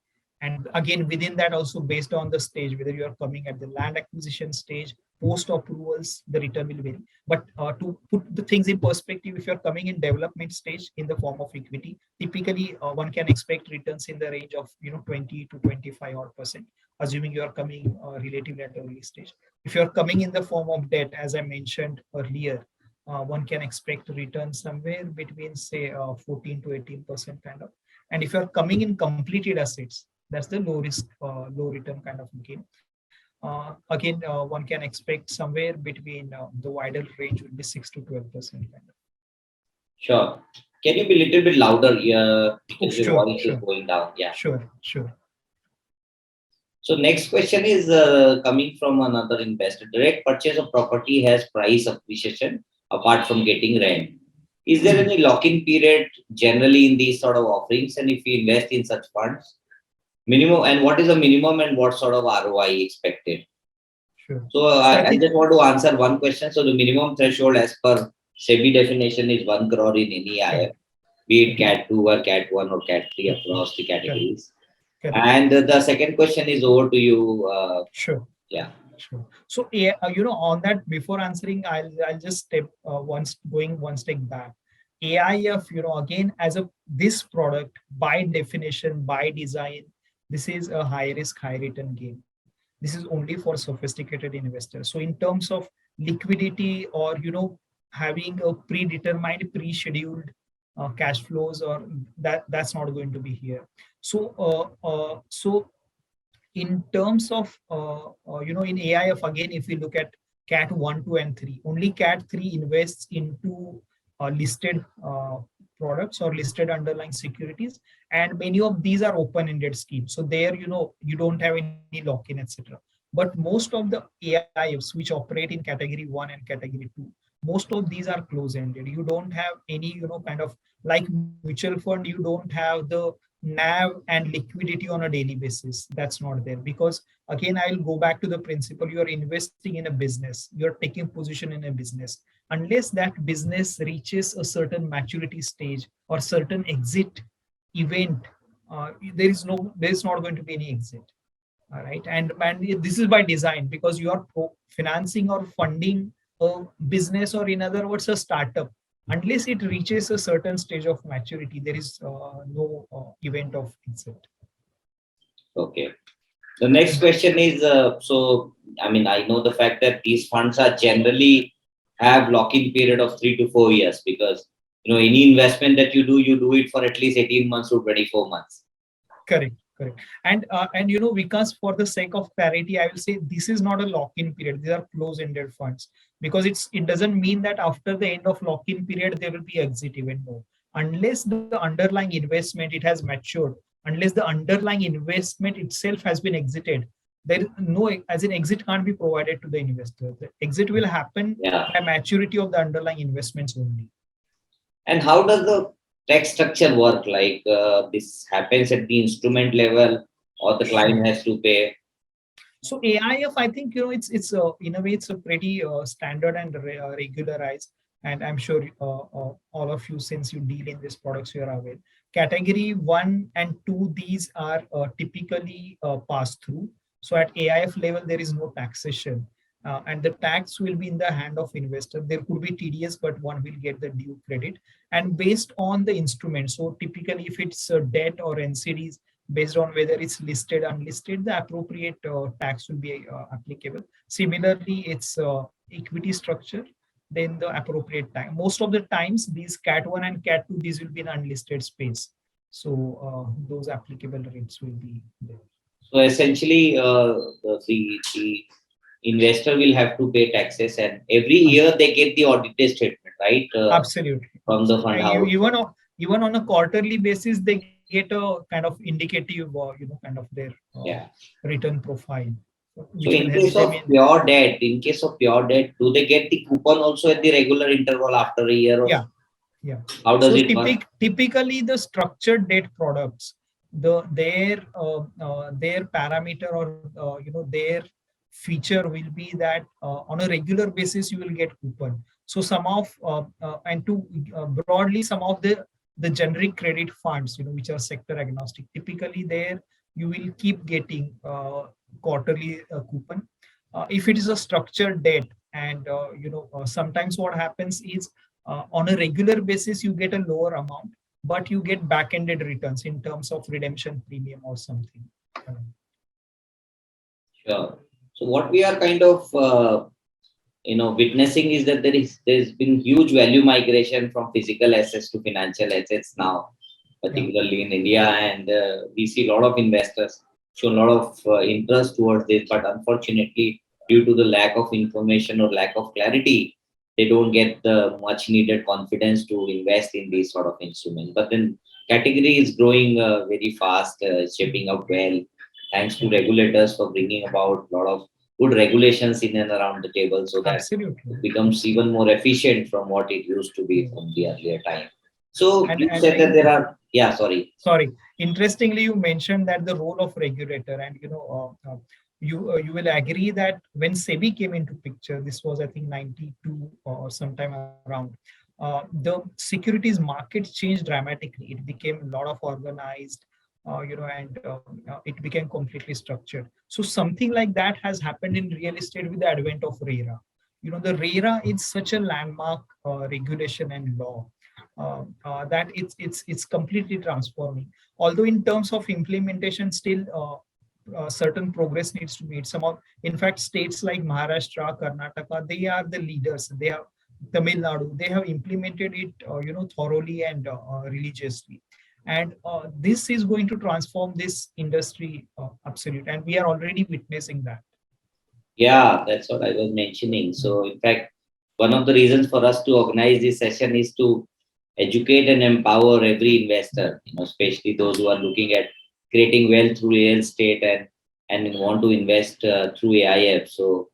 and again within that also based on the stage, whether you are coming at the land acquisition stage, post approvals, the return will vary. But to put the things in perspective, if you're coming in development stage in the form of equity, typically one can expect returns in the range of 20 to 25 odd percent, assuming you are coming relatively at early stage. If you're coming in the form of debt, as I mentioned earlier, one can expect returns somewhere between say 14 to 18% kind of. And if you're coming in completed assets, that's the low risk, low return kind of game. Again, one can expect somewhere between the wider range would be 6 to 12% kind of. Sure. Can you be a little bit louder here Oh, because your sure, voice is sure, going down? Yeah. sure. So next question is coming from another investor. Direct purchase of property has price appreciation apart from getting rent. Is there any lock-in period generally in these sort of offerings? And if we invest in such funds, minimum, and what is the minimum and what sort of ROI expected? Sure. So So I I think, just want to answer one question. So the minimum threshold as per SEBI definition is 1 crore in any sure. IF. be it Cat 2 or Cat 1 or Cat 3 across the Correct. categories. Correct. And the second question is over to you. Sure. Yeah. Sure. So, on that, before answering, I'll just step going one step back. AIF, again, as a this product by definition, by design, this is a high risk, high return game. This is only for sophisticated investors. So, in terms of liquidity or having a predetermined, pre-scheduled cash flows, or that's not going to be here. So in terms of in AIF, again, if we look at cat 1, 2 and 3, only cat 3 invests into listed products or listed underlying securities, and many of these are open-ended schemes, so there you don't have any lock-in, etc. But most of the AIFs which operate in category 1 and category 2, most of these are close-ended. You don't have any kind of, like mutual fund, you don't have the NAV and liquidity on a daily basis. That's not there, because again, I'll go back to the principle: you're investing in a business, you're taking position in a business. Unless that business reaches a certain maturity stage or certain exit event, there is not going to be any exit. All right, and this is by design, because you are financing or funding a business, or in other words, a startup. Unless it reaches a certain stage of maturity, there is no event of exit. Okay. The next question is, I mean, I know the fact that these funds are generally have lock-in period of 3 to 4 years, because any investment that you do it for at least 18 months to 24 months. Correct, correct. And because for the sake of clarity, I will say this is not a lock-in period. These are close-ended funds, because it doesn't mean that after the end of lock-in period there will be exit event. No, unless the underlying investment it has matured, unless the underlying investment itself has been exited, there is no, as an exit can't be provided to the investor. The exit will happen Yeah. by maturity of the underlying investments only. And how does the tax structure work? Like this happens at the instrument level, or the client has to pay? So AIF, I think it's in a way it's a pretty standard and regularized, and I'm sure all of you, since you deal in these products, you are aware. Category 1 and 2, these are typically passed through. So at AIF level, there is no taxation, and the tax will be in the hand of investor. There could be TDS, but one will get the due credit, and based on the instrument. So typically, if it's debt or NCDs, based on whether it's listed, unlisted, the appropriate tax will be applicable. Similarly, it's equity structure, then the appropriate tax. Most of the times, these Cat 1 and Cat 2, these will be in unlisted space. So those applicable rates will be there. So essentially, the investor will have to pay taxes, and every year they get the audited statement, right? Absolutely. From the fund house. Even on a quarterly basis, they get a kind of indicative, kind of their Yeah. return profile. So in case of pure debt, do they get the coupon also at the regular interval after a year? Or yeah. How does it work? Typically, the structured debt products, their parameter, or their feature will be that on a regular basis you will get coupon. So some of and to broadly, some of the generic credit funds, which are sector agnostic, typically there you will keep getting quarterly coupon. If it is a structured debt, and sometimes what happens is, on a regular basis you get a lower amount, but you get back-ended returns in terms of redemption premium or something. Sure. So what we are kind of witnessing is that there's been huge value migration from physical assets to financial assets now, particularly in India, and we see a lot of investors show a lot of interest towards this, but unfortunately, due to the lack of information or lack of clarity, they don't get the much needed confidence to invest in these sort of instruments. But then category is growing very fast, shaping up well, thanks to regulators for bringing about a lot of good regulations in and around the table, so that Absolutely. it becomes even more efficient from what it used to be from the earlier time. So you said that there are, Sorry. Interestingly, you mentioned that the role of regulator, and you will agree that when SEBI came into picture, this was I think 92 or sometime around. the securities market changed dramatically. It became a lot of organized, and it became completely structured. So something like that has happened in real estate with the advent of RERA. The RERA is such a landmark regulation and law that it's completely transforming. Although in terms of implementation, still certain progress needs to be made. In fact, states like Maharashtra, Karnataka, they are the leaders. They have Tamil Nadu. They have implemented it, thoroughly and religiously. And this is going to transform this industry, absolutely. And we are already witnessing that. Yeah, that's what I was mentioning. So, in fact, one of the reasons for us to organize this session is to educate and empower every investor, especially those who are looking at creating wealth through real estate and want to invest through AIF. So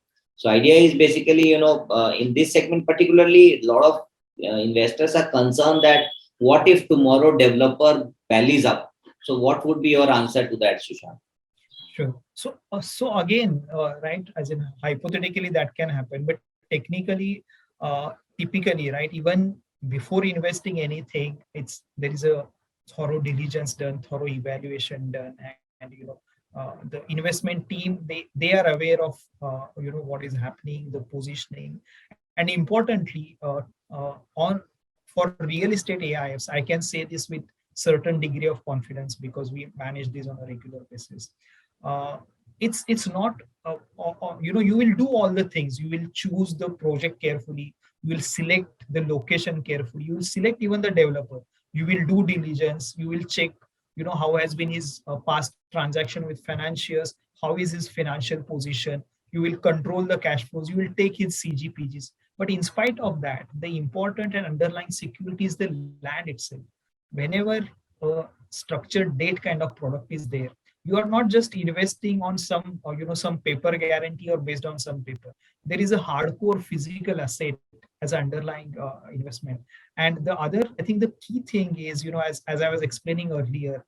idea is basically, in this segment particularly, a lot of investors are concerned that what if tomorrow developer values up? So, what would be your answer to that, Sushant? Sure. So again, right, as in hypothetically that can happen, but technically, typically, right, even before investing anything, there is a thorough diligence done, thorough evaluation done, and the investment team, they are aware of what is happening, the positioning, and importantly, on for real estate AIFs, I can say this with certain degree of confidence because we manage this on a regular basis. uh, it's not you will do all the things. You will choose the project carefully, you will select the location carefully, you will select even the developer, you will do diligence, you will check how has been his past transaction with financiers, how is his financial position, you will control the cash flows, you will take his CGPGs. But in spite of that, the important and underlying security is the land itself. Whenever a structured debt kind of product is there, you are not just investing on some paper guarantee or based on some paper. There is a hardcore physical asset as an underlying investment. And the other, I think the key thing is, as I was explaining earlier,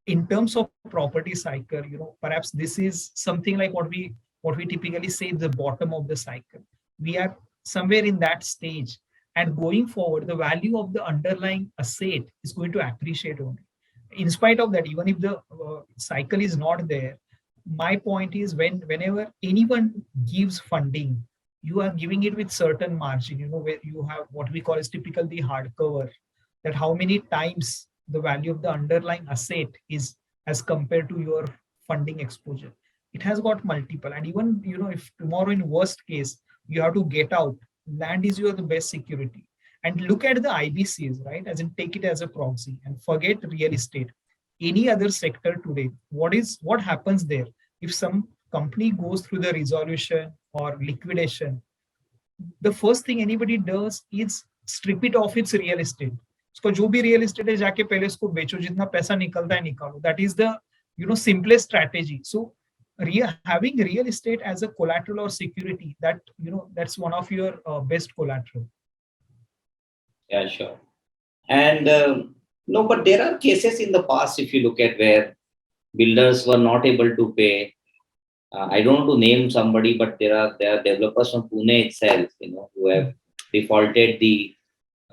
in terms of property cycle, perhaps this is something like what we typically say the bottom of the cycle. We are somewhere in that stage, and going forward, the value of the underlying asset is going to appreciate only. In spite of that, even if the cycle is not there, my point is whenever anyone gives funding, you are giving it with certain margin, where you have what we call as typical the hardcover, that how many times the value of the underlying asset is as compared to your funding exposure. It has got multiple. And even if tomorrow in worst case you have to get out, land is your the best security. And look at the IBCs, right? As in take it as a proxy and forget real estate. Any other sector today, what happens there? If some company goes through the resolution or liquidation, the first thing anybody does is strip it off its real estate. उसको जो भी real estate है जाके पहले उसको बेचो, जितना पैसा निकलता है निकालो. That is the simplest strategy. So having real estate as a collateral or security, that's one of your best collateral. Yeah, sure. And no, but there are cases in the past, if you look at where builders were not able to pay. I don't want to name somebody, but there are developers from Pune itself, who have defaulted the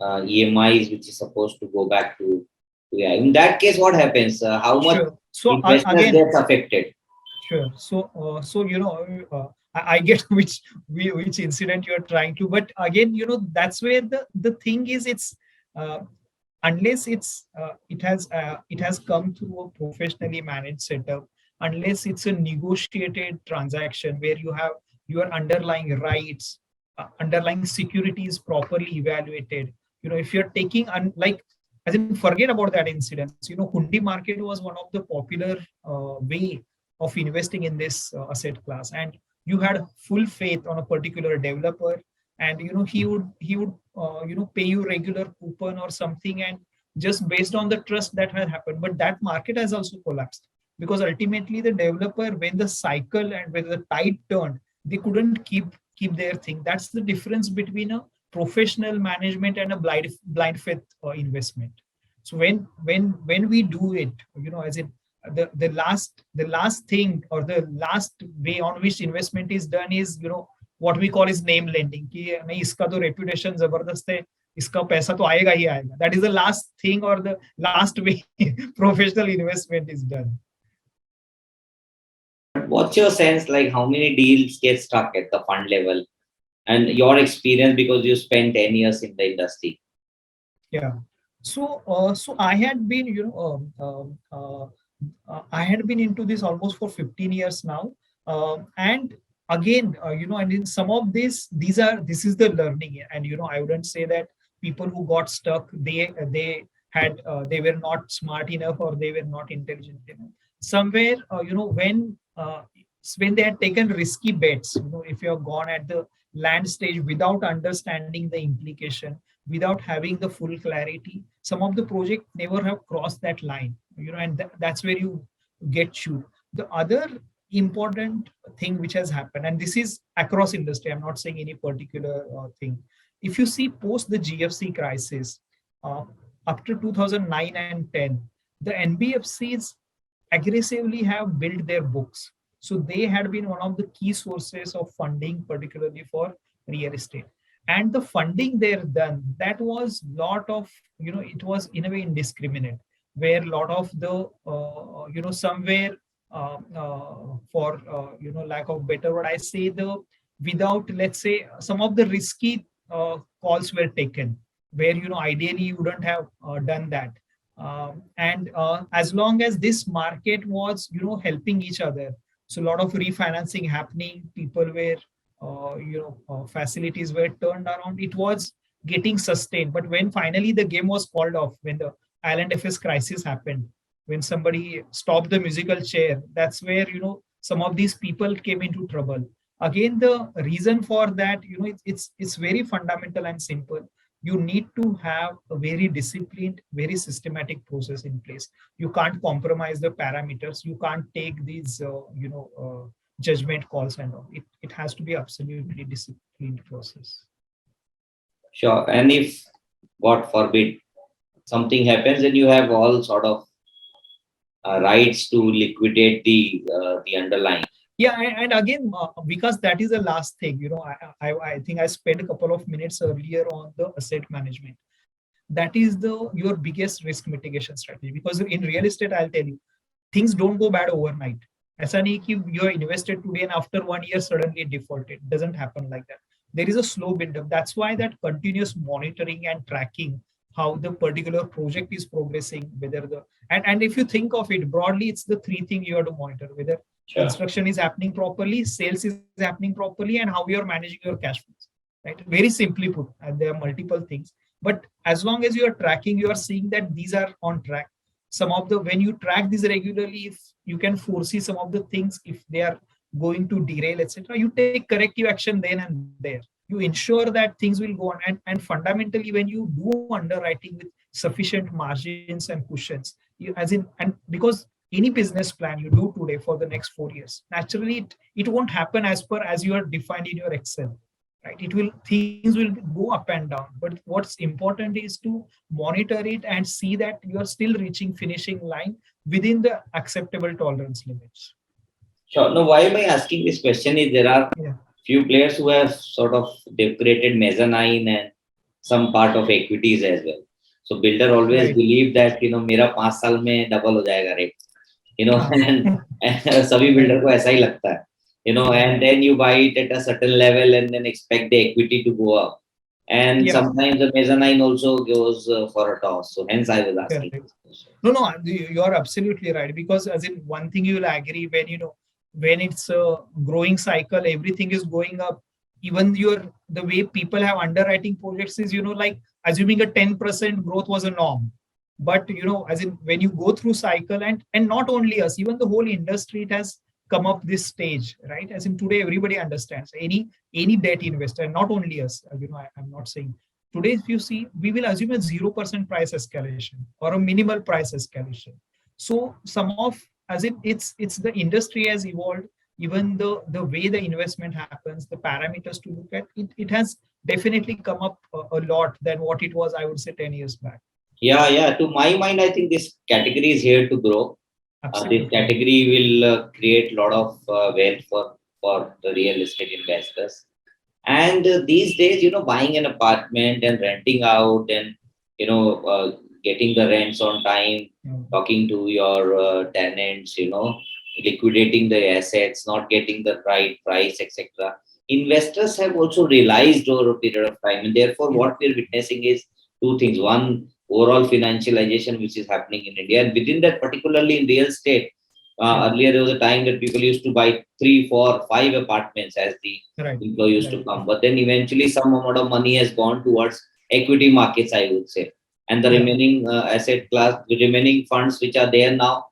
EMIs, which is supposed to go back to. Yeah. In that case, what happens? How much Sure. So investors again, gets affected? sure. I get which incident you're trying to, but again, that's where the thing is. It's unless it has come through a professionally managed setup, unless it's a negotiated transaction where you have your underlying rights, underlying securities properly evaluated. If you're taking like, as in, forget about that incident. Hundi market was one of the popular way of investing in this asset class, and you had full faith on a particular developer, and he would pay you regular coupon or something, and just based on the trust that had happened. But that market has also collapsed because ultimately the developer, when the cycle and when the tide turned, they couldn't keep their thing. That's the difference between a professional management and a blind faith investment. So when we do it, as in the last thing or the last way on which investment is done is what we call is name lending. कि नहीं इसका तो reputation जबरदस्त है, इसका पैसा तो आएगा ही आएगा. That is the last thing or the last way professional investment is done. But what's your sense, like how many deals get stuck at the fund level, and your experience because you spent 10 years in the industry? Yeah. So I had been, I had been into this almost for 15 years now. And again, and in some of this is the learning. And, I wouldn't say that people who got stuck, they were not smart enough or they were not intelligent enough. Somewhere, when they had taken risky bets, if you have gone at the land stage without understanding the implication, without having the full clarity, some of the project never have crossed that line, and that's where you get chewed. The other important thing which has happened, and this is across industry, I'm not saying any particular thing. If you see post the GFC crisis, uh, up to 2009 and 10, the NBFCs aggressively have built their books. So they had been one of the key sources of funding, particularly for real estate. And the funding they're done, that was lot of, it was in a way indiscriminate, where a lot of the, somewhere for, lack of better word, I say without, let's say, some of the risky calls were taken, where, ideally you wouldn't have done that. And as long as this market was, helping each other, so a lot of refinancing happening, people were, facilities were turned around, it was getting sustained. But when finally the game was called off, when the IL&FS crisis happened, when somebody stopped the musical chair, that's where, some of these people came into trouble. Again, the reason for that, it's very fundamental and simple. You need to have a very disciplined, very systematic process in place. You can't compromise the parameters. You can't take these, judgment calls and all. It has to be absolutely disciplined process. Sure. And if, God forbid, something happens and you have all sort of rights to liquidate the underlying. Yeah, and again, because that is the last thing, I think I spent a couple of minutes earlier on the asset management. That is your biggest risk mitigation strategy, because in real estate, I'll tell you, things don't go bad overnight. ऐसा नहीं कि you are invested today and after 1 year suddenly defaulted. It doesn't happen like that. There is a slow build up. That's why that continuous monitoring and tracking how the particular project is progressing, whether and if you think of it broadly, it's the three things you have to monitor: whether construction is happening properly, sales is happening properly, and how you are managing your cash flows. Right? Very simply put, and there are multiple things. But as long as you are tracking, you are seeing that these are on track. Some of the when you track these regularly, if you can foresee some of the things, if they are going to derail, etc., you take corrective action then and there. You ensure that things will go on, and fundamentally, when you do underwriting with sufficient margins and cushions, and because any business plan you do today for the next 4 years, naturally it won't happen as per as you are defined in your Excel. Right? Things will go up and down, but what's important is to monitor it and see that you are still reaching finishing line within the acceptable tolerance limits. Sure. Now, why am I asking this question is there are few players who have sort of created mezzanine and some part of equities as well. So builder always believe that मेरा 5 साल में double हो जाएगा rate, and सभी builder को ऐसा ही लगता है, and then you buy it at a certain level and then expect the equity to go up, and sometimes the mezzanine also goes for a toss. So hence I was asking. No, you are absolutely right, because as in one thing you will agree, when it's a growing cycle, everything is going up. Even the way people have underwriting projects is, like assuming a 10% growth was a norm. But, as in when you go through cycle, and not only us, even the whole industry, it has come up this stage, right? As in today, everybody understands any debt investor, not only us, I'm not saying. Today, if you see, we will assume a 0% price escalation or a minimal price escalation. So some of, as in it's the industry has evolved, even the way the investment happens, the parameters to look at, it has definitely come up a lot than what it was, I would say, 10 years back. Yeah. To my mind, I think this category is here to grow. This category will create a lot of wealth for the real estate investors. And these days, buying an apartment and renting out and, getting the rents on time, talking to your tenants, liquidating the assets, not getting the right price, etc. Investors have also realized over a period of time. And therefore, what we're witnessing is two things. One, overall financialization, which is happening in India. And within that, particularly in real estate, earlier there was a time that people used to buy 3, 4, 5 apartments as the employee used to come. But then eventually some amount of money has gone towards equity markets, I would say. And the remaining asset class, the remaining funds which are there now,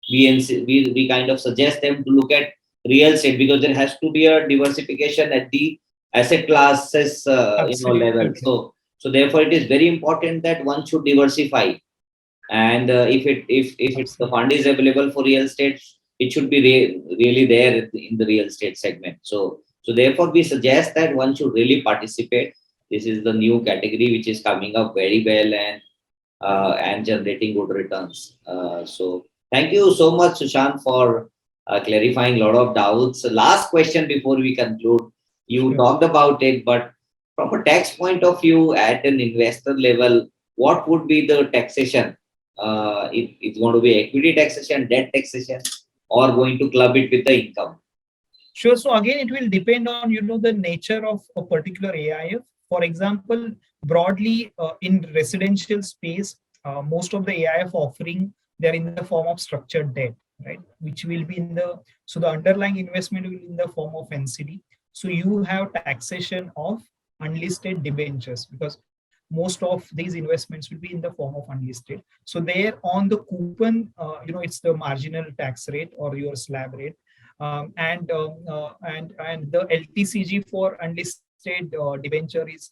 we kind of suggest them to look at real estate, because there has to be a diversification at the asset classes level. So therefore it is very important that one should diversify. And if the fund is available for real estate, it should be really there in the real estate segment. So therefore we suggest that one should really participate. This is the new category which is coming up very well and generating good returns. So thank you so much, Sushant, for clarifying a lot of doubts. Last question before we conclude. You talked about it, but from a tax point of view, at an investor level, what would be the taxation? It's going to be equity taxation, debt taxation, or going to club it with the income? Sure. So again, it will depend on the nature of a particular AIF. For example, broadly in residential space, most of the AIF offering, they're in the form of structured debt, right? Which will be so the underlying investment will be in the form of NCD. So you have taxation of unlisted debentures, because most of these investments will be in the form of unlisted. So there on the coupon, it's the marginal tax rate or your slab rate. And the LTCG for unlisted debenture is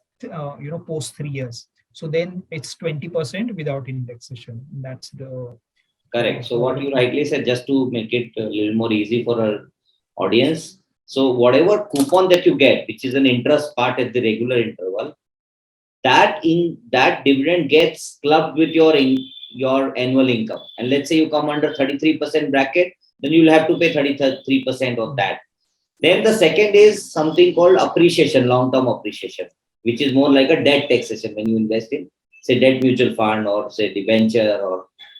post 3 years. So then it's 20% without indexation. That's the correct. So what you rightly said, just to make it a little more easy for our audience. So whatever coupon that you get, which is an interest part at the regular interval, that dividend gets clubbed with your annual income. And let's say you come under 33% bracket, then you will have to pay 33% of that. Then the second is something called appreciation, long-term appreciation, which is more like a debt taxation when you invest in, say, debt mutual fund or say debenture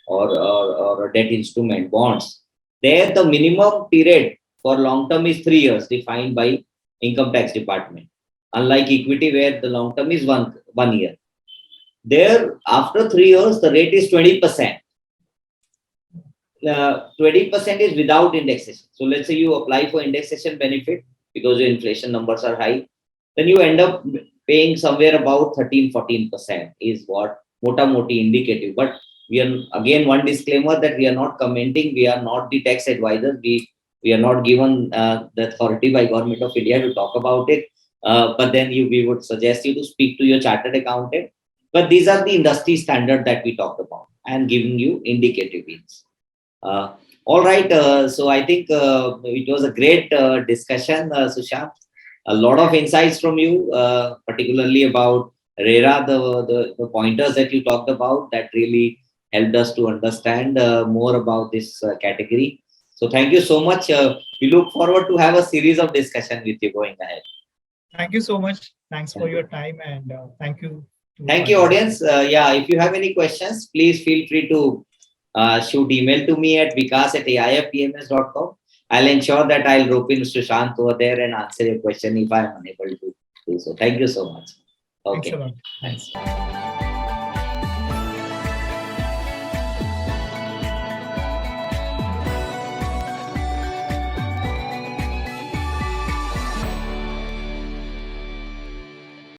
or a debt instrument, bonds. There, the minimum period for long-term is 3 years, defined by income tax department. Unlike equity, where the long-term is one year. There, after 3 years, the rate is 20%. 20% is without indexation. So let's say you apply for indexation benefit because your inflation numbers are high, then you end up paying somewhere about 13-14% is what mota moti indicative. But we are, again, one disclaimer that we are not commenting, we are not the tax advisors, we are not given the authority by Government of India to talk about it. But then we would suggest you to speak to your chartered accountant. But these are the industry standard that we talked about and giving you indicative means. All right. So I think it was a great discussion, Sushant. A lot of insights from you, particularly about RERA, the pointers that you talked about that really helped us to understand more about this category. So thank you so much. We look forward to have a series of discussion with you going ahead. Thank you so much. Thanks for your time, and thank you. Thank you, audience. If you have any questions, please feel free to shoot email to me at vikas@aifpms.com. I'll ensure that I'll rope in Sushant over there and answer your question if I'm unable to do so. Thank you so much. Okay. Thanks a lot. Thanks.